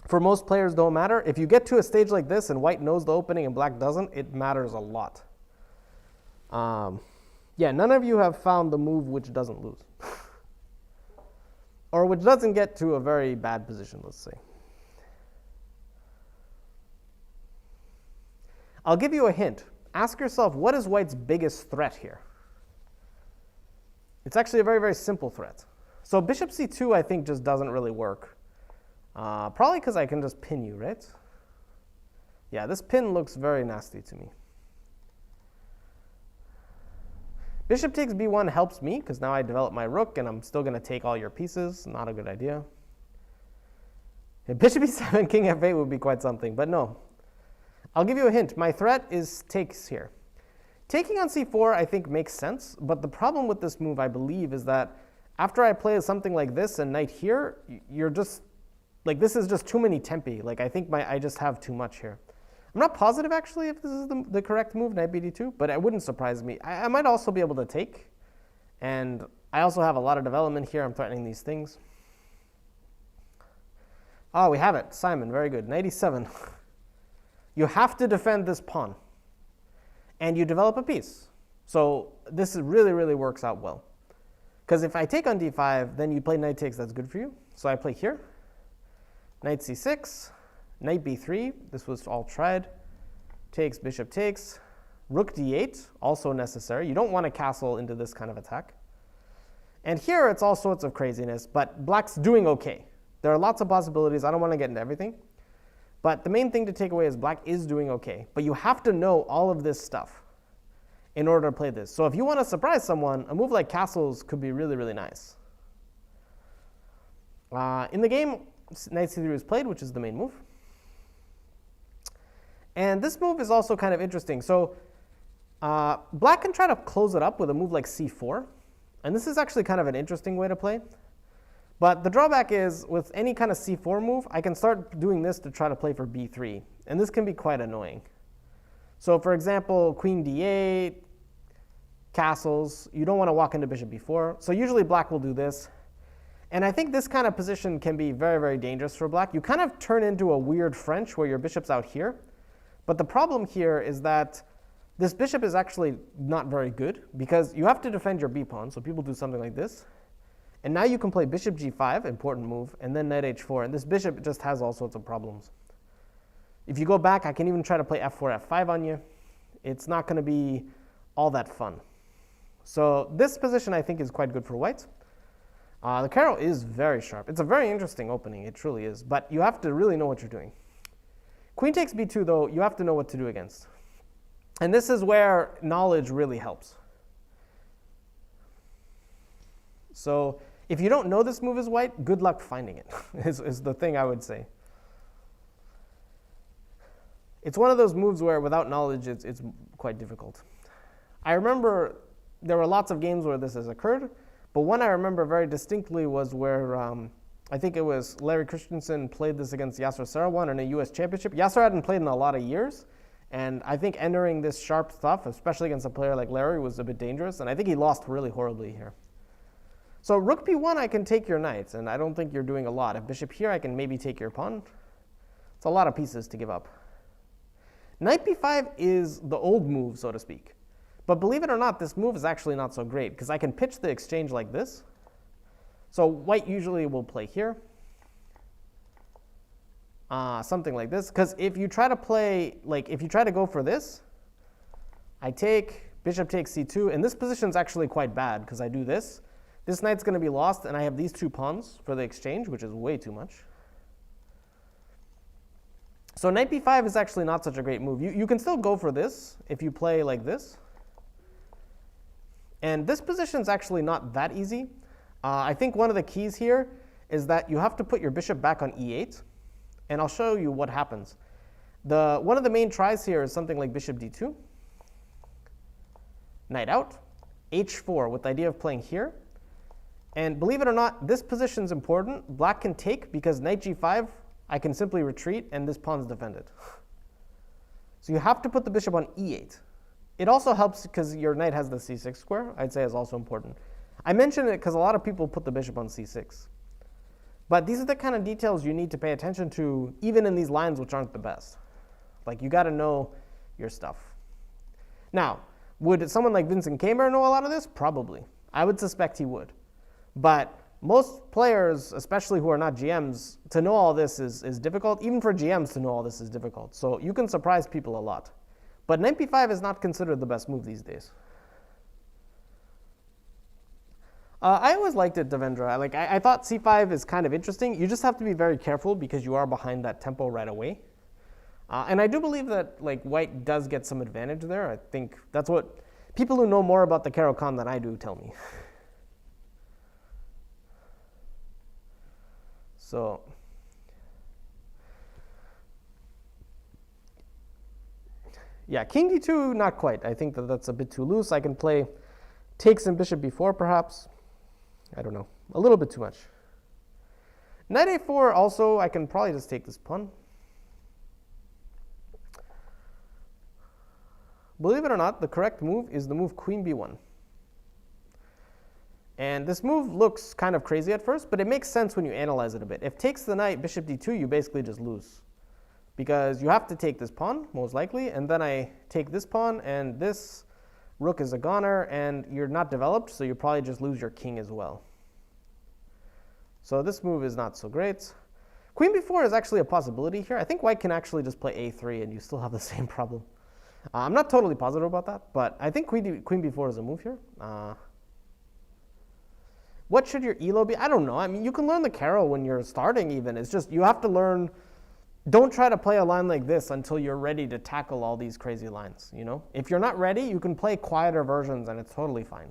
for most players don't matter, if you get to a stage like this and white knows the opening and black doesn't, it matters a lot. Yeah, none of you have found the move which doesn't lose. Or which doesn't get to a very bad position, let's say. I'll give you a hint. Ask yourself, what is white's biggest threat here? It's actually a very, very simple threat. So bishop c2, I think, just doesn't really work. Probably because I can just pin you, right? Yeah, this pin looks very nasty to me. Bishop takes b1 helps me, because now I develop my rook, and I'm still going to take all your pieces. Not a good idea. Bishop e7, king f8 would be quite something, but no. I'll give you a hint. My threat is takes here. Taking on c4, I think, makes sense, but the problem with this move, I believe, is that after I play something like this and knight here, you're just, like, this is just too many tempi. Like, I think I just have too much here. I'm not positive, actually, if this is the correct move, knight bd2, but it wouldn't surprise me. I might also be able to take, and I also have a lot of development here. I'm threatening these things. Oh, we have it. Simon, very good. Knight e7. You have to defend this pawn, and you develop a piece. So this really, really works out well. Because if I take on d5, then you play knight takes. That's good for you. So I play here. Knight c6. Knight b3, this was all tried. Takes, bishop takes. Rook d8, also necessary. You don't want to castle into this kind of attack. And here it's all sorts of craziness, but black's doing okay. There are lots of possibilities. I don't want to get into everything. But the main thing to take away is black is doing okay. But you have to know all of this stuff in order to play this. So if you want to surprise someone, a move like castles could be really, really nice. In the game, knight c3 is played, which is the main move. And this move is also kind of interesting. So black can try to close it up with a move like c4. And this is actually kind of an interesting way to play. But the drawback is, with any kind of c4 move, I can start doing this to try to play for b3. And this can be quite annoying. So for example, queen d8, castles. You don't want to walk into bishop b4. So usually black will do this. And I think this kind of position can be very, very dangerous for black. You kind of turn into a weird French where your bishop's out here. But the problem here is that this bishop is actually not very good, because you have to defend your b-pawn. So people do something like this. And now you can play bishop g5, important move, and then knight h4. And this bishop just has all sorts of problems. If you go back, I can even try to play f4, f5 on you. It's not going to be all that fun. So this position, I think, is quite good for white. The Caro is very sharp. It's a very interesting opening. It truly is. But you have to really know what you're doing. Queen takes b2, though, you have to know what to do against. And this is where knowledge really helps. So if you don't know this move as white, good luck finding it, is the thing I would say. It's one of those moves where without knowledge, it's quite difficult. I remember there were lots of games where this has occurred, but one I remember very distinctly was where I think it was Larry Christensen played this against Yasser Seirawan in a US championship. Yasser hadn't played in a lot of years, and I think entering this sharp stuff, especially against a player like Larry, was a bit dangerous, and I think he lost really horribly here. So rook b1, I can take your knight, and I don't think you're doing a lot. If bishop here, I can maybe take your pawn. It's a lot of pieces to give up. Knight b5 is the old move, so to speak. But believe it or not, this move is actually not so great, because I can pitch the exchange like this. So white usually will play here. Something like this. Because if you try to play, like if you try to go for this, I take, bishop takes c2, and this position is actually quite bad, because I do this. This knight's going to be lost, and I have these two pawns for the exchange, which is way too much. So knight b5 is actually not such a great move. You can still go for this if you play like this. And this position is actually not that easy. I think one of the keys here is that you have to put your bishop back on e8. And I'll show you what happens. One of the main tries here is something like bishop d2. Knight out. h4 with the idea of playing here. And believe it or not, this position is important. Black can take because knight g5, I can simply retreat, and this pawn's defended. So you have to put the bishop on e8. It also helps because your knight has the c6 square, I'd say is also important. I mention it because a lot of people put the bishop on c6. But these are the kind of details you need to pay attention to, even in these lines which aren't the best. Like, you got to know your stuff. Now, would someone like Vincent Keymer know a lot of this? Probably. I would suspect he would. But most players, especially who are not GMs, to know all this is difficult. Even for GMs to know all this is difficult. So you can surprise people a lot. But knight b5 is not considered the best move these days. I always liked it, Devendra. I thought c5 is kind of interesting. You just have to be very careful because you are behind that tempo right away. And I do believe that white does get some advantage there. I think that's what people who know more about the Caro-Kann than I do tell me. So yeah, king d2, not quite. I think that's a bit too loose. I can play takes and bishop b4 perhaps. I don't know, a little bit too much. Knight a4 also, I can probably just take this pawn. Believe it or not, the correct move is the move queen b1. And this move looks kind of crazy at first, but it makes sense when you analyze it a bit. If takes the knight, bishop d2, you basically just lose. Because you have to take this pawn, most likely, and then I take this pawn, and this rook is a goner, and you're not developed, so you probably just lose your king as well. So this move is not so great. Queen b4 is actually a possibility here. I think white can actually just play a3, and you still have the same problem. I'm not totally positive about that, but I think queen b4 is a move here. What should your elo be? I don't know. I mean, you can learn the Caro when you're starting even. It's just you have to learn. Don't try to play a line like this until you're ready to tackle all these crazy lines. You know, if you're not ready, you can play quieter versions and it's totally fine.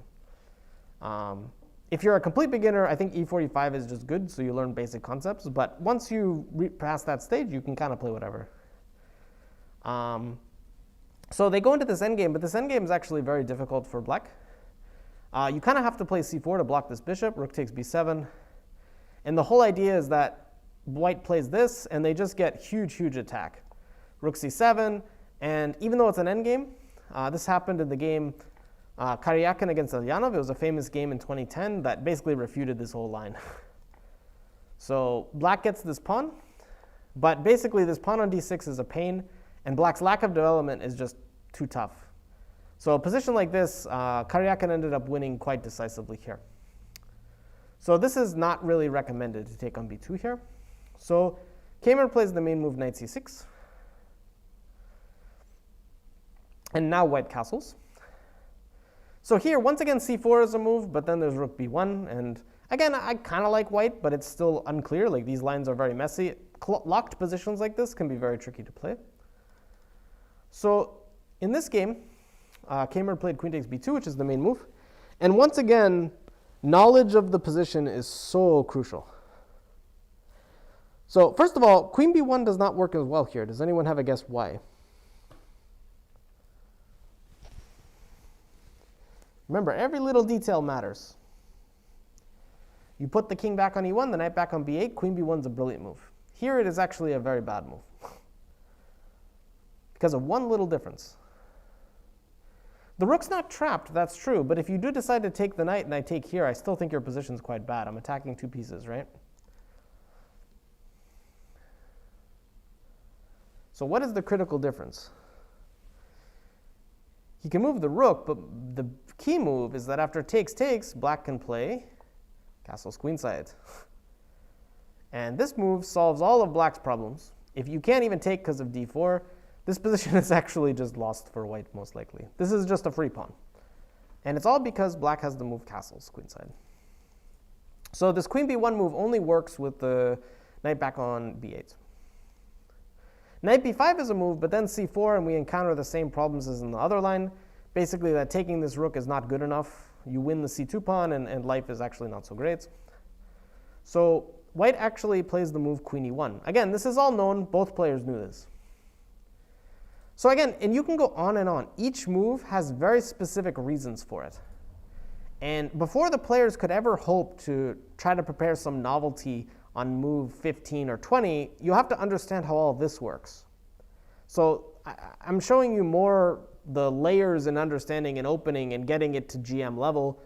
If you're a complete beginner, I think e45 is just good, so you learn basic concepts. But once you pass that stage, you can kind of play whatever. So they go into this endgame, but this endgame is actually very difficult for black. You kind of have to play c4 to block this bishop. Rook takes b7. And the whole idea is that white plays this, and they just get huge, huge attack. Rook c7, and even though it's an endgame, this happened in the game Caro-Kann against Ulyanov. It was a famous game in 2010 that basically refuted this whole line. So black gets this pawn, but basically this pawn on d6 is a pain, and black's lack of development is just too tough. So a position like this, Caro-Kann ended up winning quite decisively here. So this is not really recommended to take on b2 here. So Keymer plays the main move knight c6. And now white castles. So here, once again, c4 is a move, but then there's rook b1. And again, I kind of like white, but it's still unclear. Like, these lines are very messy. Locked positions like this can be very tricky to play. So in this game, Keymer played queen takes b2, which is the main move. And once again, knowledge of the position is so crucial. So first of all, queen b1 does not work as well here. Does anyone have a guess why? Remember, every little detail matters. You put the king back on e1, the knight back on b8, queen b1 is a brilliant move. Here it is actually a very bad move because of one little difference. The rook's not trapped, that's true, but if you do decide to take the knight and I take here, I still think your position's quite bad. I'm attacking two pieces, right? So what is the critical difference? He can move the rook, but the key move is that after takes, black can play castles queenside. And this move solves all of black's problems. If you can't even take because of d4, this position is actually just lost for white, most likely. This is just a free pawn. And it's all because black has the move castles queenside. So this queen b1 move only works with the knight back on b8. Knight b5 is a move, but then c4, and we encounter the same problems as in the other line. Basically, that taking this rook is not good enough. You win the c2 pawn, and life is actually not so great. So white actually plays the move queen e1. Again, this is all known. Both players knew this. So again, and you can go on and on. Each move has very specific reasons for it. And before the players could ever hope to try to prepare some novelty on move 15 or 20, you have to understand how all this works. So I'm showing you more the layers and understanding and opening and getting it to GM level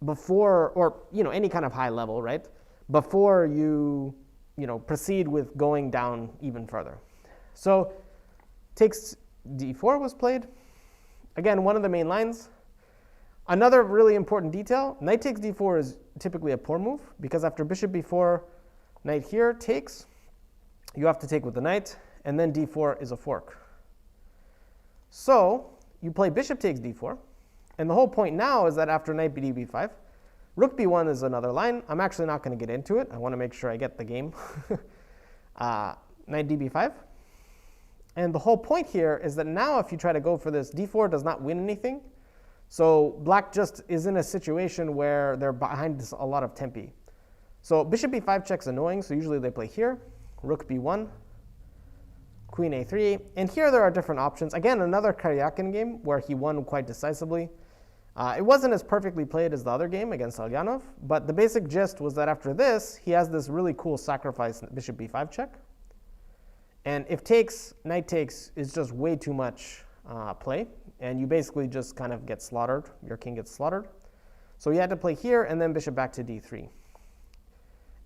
before, or any kind of high level, right? Before you proceed with going down even further. So takes d4 was played. Again, one of the main lines. Another really important detail, knight takes d4 is typically a poor move because after bishop b4, knight here takes, you have to take with the knight, and then d4 is a fork. So you play bishop takes d4, and the whole point now is that after knight bd b5, rook b1 is another line. I'm actually not going to get into it. I want to make sure I get the game. Knight db5. And the whole point here is that now if you try to go for this, d4 does not win anything. So black just is in a situation where they're behind a lot of tempi. So bishop b5 check's annoying, so usually they play here. Rook b1, queen a3. And here there are different options. Again, another Caro-Kann game where he won quite decisively. It wasn't as perfectly played as the other game against Alyanov, but the basic gist was that after this, he has this really cool sacrifice bishop b5 check. And if takes, knight takes is just way too much play, and you basically just kind of get slaughtered. Your king gets slaughtered. So he had to play here, and then bishop back to d3.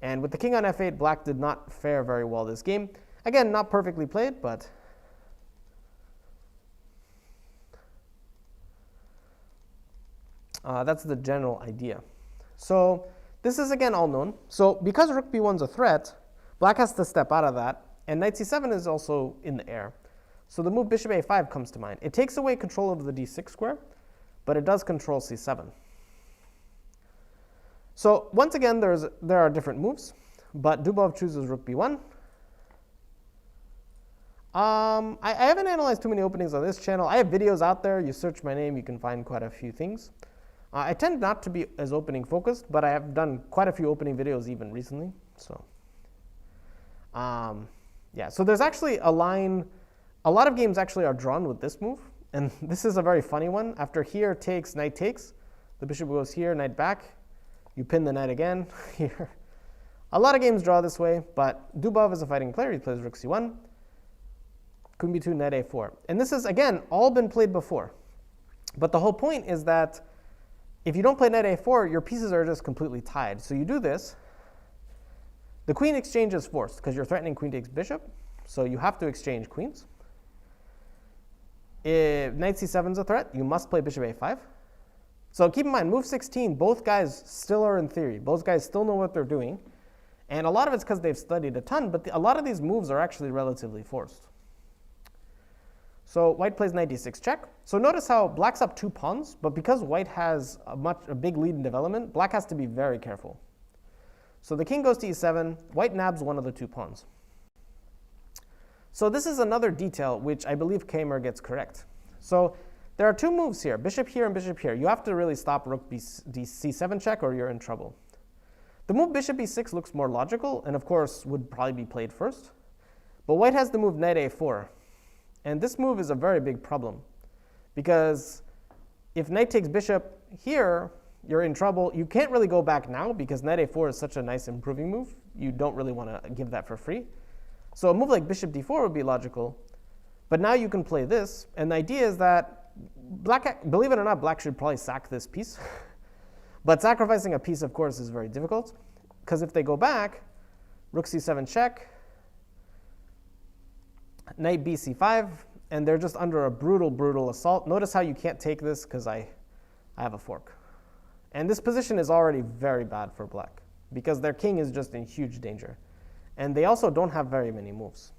And with the king on f8, black did not fare very well this game. Again, not perfectly played, but that's the general idea. So this is, again, all known. So because rook b1 is a threat, black has to step out of that. And knight c7 is also in the air. So the move bishop a5 comes to mind. It takes away control of the d6 square, but it does control c7. So once again, there are different moves, but Dubov chooses rook b1. I haven't analyzed too many openings on this channel. I have videos out there. You search my name, you can find quite a few things. I tend not to be as opening focused, but I have done quite a few opening videos even recently. So yeah, so there's actually a line. A lot of games actually are drawn with this move, and this is a very funny one. After here takes, knight takes, the bishop goes here, knight back. You pin the knight again here. A lot of games draw this way, but Dubov is a fighting player. He plays rook c1, queen b2, knight a4. And this has, again, all been played before. But the whole point is that if you don't play knight a4, your pieces are just completely tied. So you do this. The queen exchange is forced because you're threatening queen takes bishop. So you have to exchange queens. If knight c7 is a threat, you must play bishop a5. So keep in mind, move 16, both guys still are in theory. Both guys still know what they're doing. And a lot of it's because they've studied a ton, but a lot of these moves are actually relatively forced. So white plays knight d6 check. So notice how black's up 2 pawns, but because white has a big lead in development, black has to be very careful. So the king goes to e7, white nabs one of the 2 pawns. So this is another detail which I believe Keymer gets correct. So there are 2 moves here, bishop here and bishop here. You have to really stop rook c7 check or you're in trouble. The move bishop e6 looks more logical and of course would probably be played first. But white has the move knight a4. And this move is a very big problem because if knight takes bishop here, you're in trouble. You can't really go back now because knight a4 is such a nice improving move. You don't really want to give that for free. So a move like bishop d4 would be logical. But now you can play this. And the idea is that black, believe it or not, black should probably sack this piece. But sacrificing a piece, of course, is very difficult. Because if they go back, rook c7 check, knight bc5, and they're just under a brutal, brutal assault. Notice how you can't take this because I have a fork. And this position is already very bad for black because their king is just in huge danger. And they also don't have very many moves.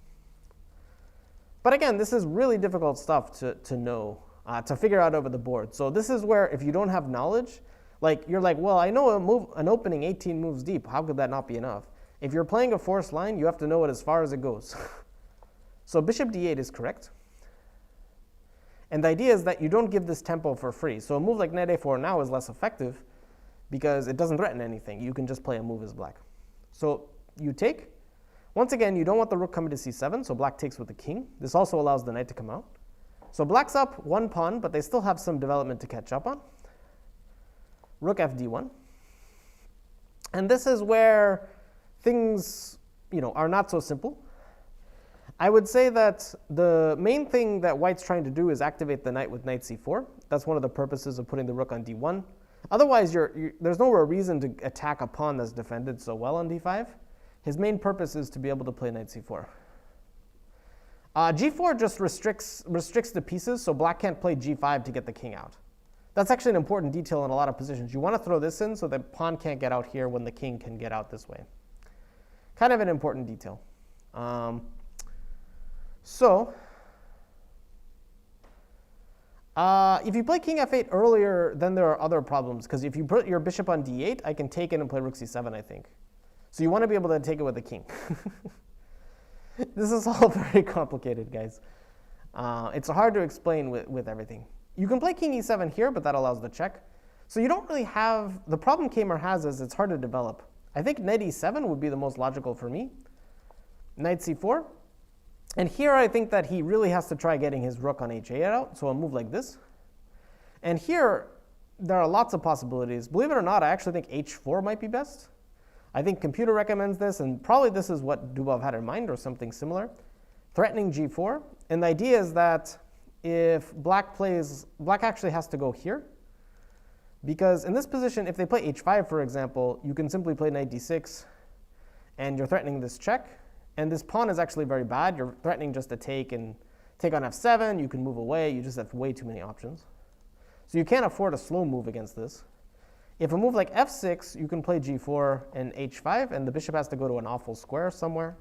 But again, this is really difficult stuff to know, to figure out over the board. So this is where if you don't have knowledge, like you're like, well, I know an opening 18 moves deep. How could that not be enough? If you're playing a forced line, you have to know it as far as it goes. So bishop d8 is correct. And the idea is that you don't give this tempo for free. So a move like knight a4 now is less effective because it doesn't threaten anything. You can just play a move as black. So you take. Once again, you don't want the rook coming to c7, so black takes with the king. This also allows the knight to come out. So black's up one pawn, but they still have some development to catch up on. Rook fd1. And this is where things, are not so simple. I would say that the main thing that white's trying to do is activate the knight with knight c4. That's one of the purposes of putting the rook on d1. Otherwise, there's no real reason to attack a pawn that's defended so well on d5. His main purpose is to be able to play knight c4. G4 just restricts the pieces, so black can't play g5 to get the king out. That's actually an important detail in a lot of positions. You want to throw this in so that pawn can't get out here when the king can get out this way. Kind of an important detail. If you play king f8 earlier, then there are other problems. Because if you put your bishop on d8, I can take it and play rook c7, I think. So you want to be able to take it with the king. This is all very complicated, guys. It's hard to explain with everything. You can play king e7 here, but that allows the check. So you don't really have, the problem Keymer has is it's hard to develop. I think knight e7 would be the most logical for me. Knight c4. And here I think that he really has to try getting his rook on h8 out, so a move like this. And here, there are lots of possibilities. Believe it or not, I actually think h4 might be best. I think computer recommends this, and probably this is what Dubov had in mind, or something similar. Threatening g4. And the idea is that if black actually has to go here. Because in this position, if they play h5, for example, you can simply play knight d6, and you're threatening this check. And this pawn is actually very bad. You're threatening just to take and take on f7. You can move away. You just have way too many options. So you can't afford a slow move against this. If a move like f6, you can play g4 and h5, and the bishop has to go to an awful square somewhere.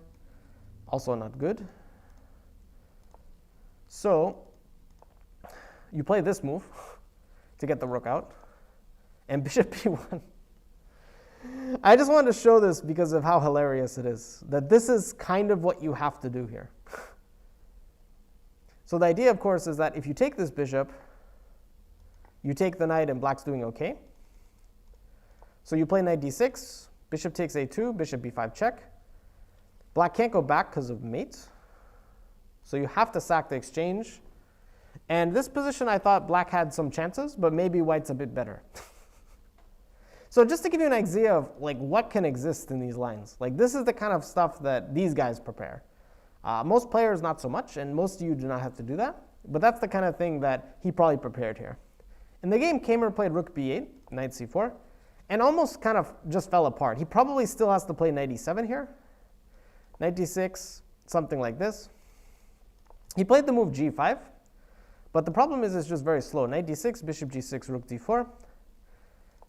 Also not good. So you play this move to get the rook out, and bishop b1. I just wanted to show this because of how hilarious it is, that this is kind of what you have to do here. So the idea, of course, is that if you take this bishop, you take the knight and black's doing okay. So you play knight d6, bishop takes a2, bishop b5 check. Black can't go back because of mate. So you have to sack the exchange. And this position, I thought black had some chances, but maybe white's a bit better. So just to give you an idea of what can exist in these lines, this is the kind of stuff that these guys prepare. Most players not so much, and most of you do not have to do that. But that's the kind of thing that he probably prepared here. In the game, Keymer played rook b8, knight c4, and almost kind of just fell apart. He probably still has to play knight e7 here. Knight d6, something like this. He played the move g5, but the problem is it's just very slow. Knight d6, bishop g6, rook d4.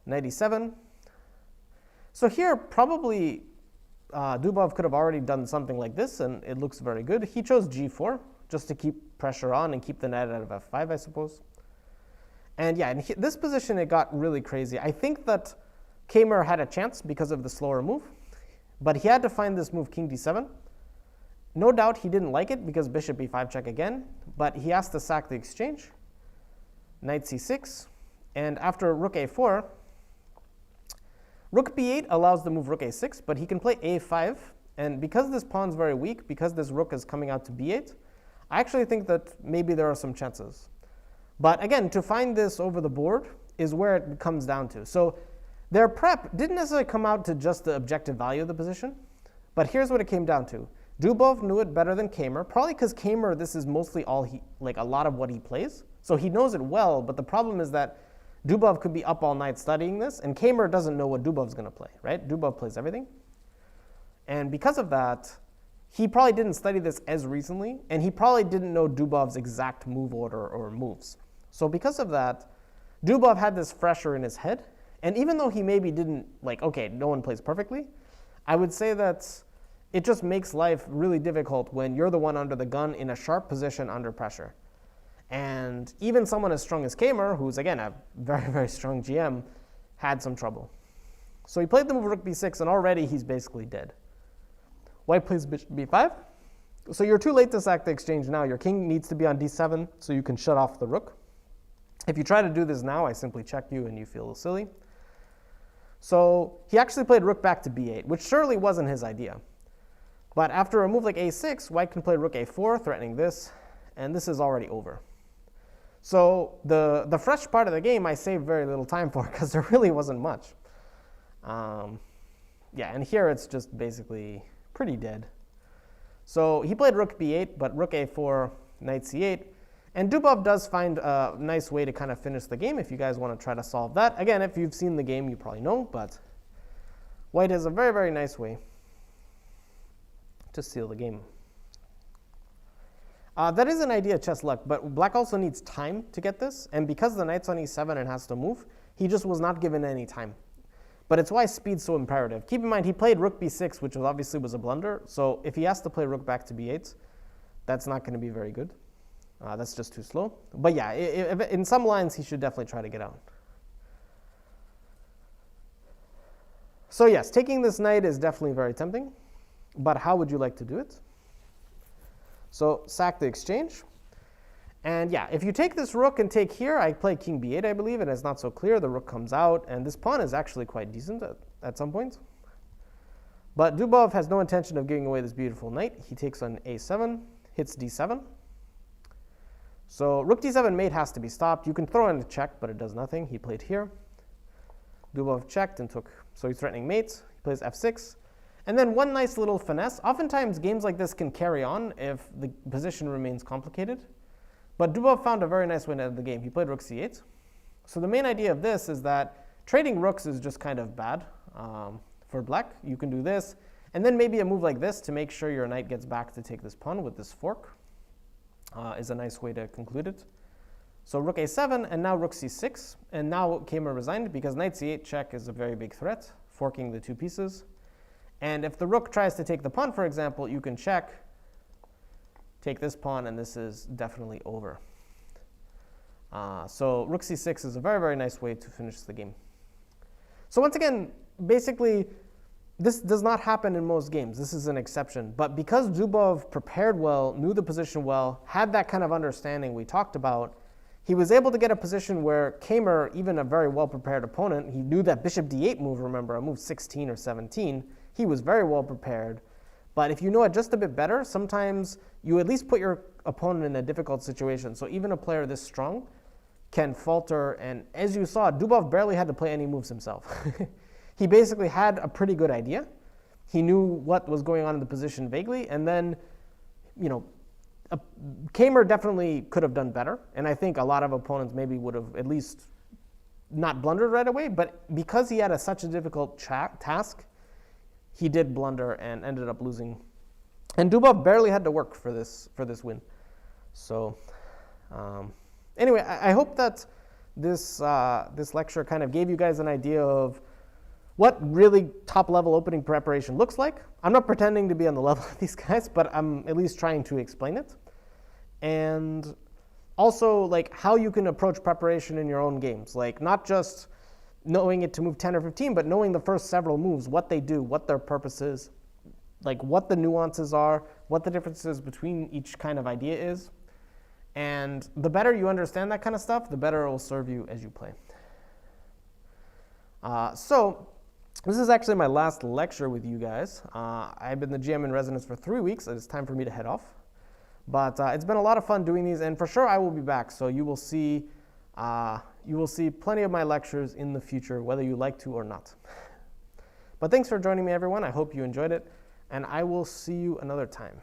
Knight e7. So here, probably Dubov could have already done something like this, and it looks very good. He chose g4, just to keep pressure on and keep the knight out of f5, I suppose. And yeah, in this position, it got really crazy. I think that Keymer had a chance because of the slower move, but he had to find this move, king d7. No doubt he didn't like it because bishop b5 check again, but he has to sack the exchange. Knight c6, and after rook a4, rook b8 allows the move rook a6, but he can play a5, and because this pawn's very weak, because this rook is coming out to b8, I actually think that maybe there are some chances. But again, to find this over the board, is where it comes down to. So their prep didn't necessarily come out to just the objective value of the position, but here's what it came down to. Dubov knew it better than Keymer, probably because Keymer, this is mostly all a lot of what he plays. So he knows it well, but the problem is that Dubov could be up all night studying this, and Keymer doesn't know what Dubov's going to play, right? Dubov plays everything. And because of that, he probably didn't study this as recently, and he probably didn't know Dubov's exact move order or moves. So because of that, Dubov had this fresher in his head, and even though he maybe didn't, okay, no one plays perfectly, I would say that it just makes life really difficult when you're the one under the gun in a sharp position under pressure. And even someone as strong as Keymer, who's again a very, very strong GM, had some trouble. So he played the move rook b6, and already he's basically dead. White plays bishop b5. So you're too late to sack the exchange now. Your king needs to be on d7 so you can shut off the rook. If you try to do this now, I simply check you and you feel silly. So he actually played rook back to b8, which surely wasn't his idea. But after a move like a6, white can play rook a4, threatening this, and this is already over. So the fresh part of the game I saved very little time for because there really wasn't much. Yeah, and here it's just basically pretty dead. So he played rook b8, but rook a4, knight c8. And Dubov does find a nice way to kind of finish the game if you guys want to try to solve that. Again, if you've seen the game, you probably know, but white has a very, very nice way to seal the game. That is an idea of chess luck, but black also needs time to get this, and because the knight's on e7 and has to move, he just was not given any time. But it's why speed's so imperative. Keep in mind, he played rook b6, which obviously was a blunder, so if he has to play rook back to b8, that's not going to be very good. That's just too slow. But yeah, in some lines, he should definitely try to get out. So yes, taking this knight is definitely very tempting, but how would you like to do it? So sack the exchange. And yeah, if you take this rook and take here, I play king b8, I believe, and it's not so clear. The rook comes out, and this pawn is actually quite decent at some point. But Dubov has no intention of giving away this beautiful knight. He takes on a7, hits d7. So rook d7 mate has to be stopped. You can throw in a check, but it does nothing. He played here. Dubov checked and took, so he's threatening mate. He plays f6. And then one nice little finesse. Oftentimes games like this can carry on if the position remains complicated. But Dubov found a very nice way to end the game. He played rook c8. So the main idea of this is that trading rooks is just kind of bad for black. You can do this, and then maybe a move like this to make sure your knight gets back to take this pawn with this fork is a nice way to conclude it. So rook a7, and now rook c6. And now Keymer resigned because knight c8 check is a very big threat, forking the two pieces. And if the rook tries to take the pawn, for example, you can check, take this pawn, and this is definitely over. So rook c6 is a very, very nice way to finish the game. So once again, basically, this does not happen in most games. This is an exception. But because Dubov prepared well, knew the position well, had that kind of understanding we talked about, he was able to get a position where Keymer, even a very well-prepared opponent, he knew that bishop d8 move, remember, a move 16 or 17, he was very well prepared. But if you know it just a bit better, sometimes you at least put your opponent in a difficult situation. So even a player this strong can falter. And as you saw, Dubov barely had to play any moves himself. He basically had a pretty good idea. He knew what was going on in the position vaguely. And then, you know, Keymer definitely could have done better. And I think a lot of opponents maybe would have at least not blundered right away. But because he had such a difficult task, he did blunder and ended up losing. And Dubov barely had to work for this win. So anyway, I hope that this lecture kind of gave you guys an idea of what really top-level opening preparation looks like. I'm not pretending to be on the level of these guys, but I'm at least trying to explain it. And also, like, how you can approach preparation in your own games. Like, not just knowing it to move 10 or 15, but knowing the first several moves, what they do, what their purpose is, like what the nuances are, what the differences between each kind of idea is. And the better you understand that kind of stuff, the better it will serve you as you play. So this is actually my last lecture with you guys. I've been the GM in residence for 3 weeks. It's time for me to head off. But it's been a lot of fun doing these, and for sure I will be back. So you will see you will see plenty of my lectures in the future, whether you like to or not. But thanks for joining me, everyone. I hope you enjoyed it, and I will see you another time.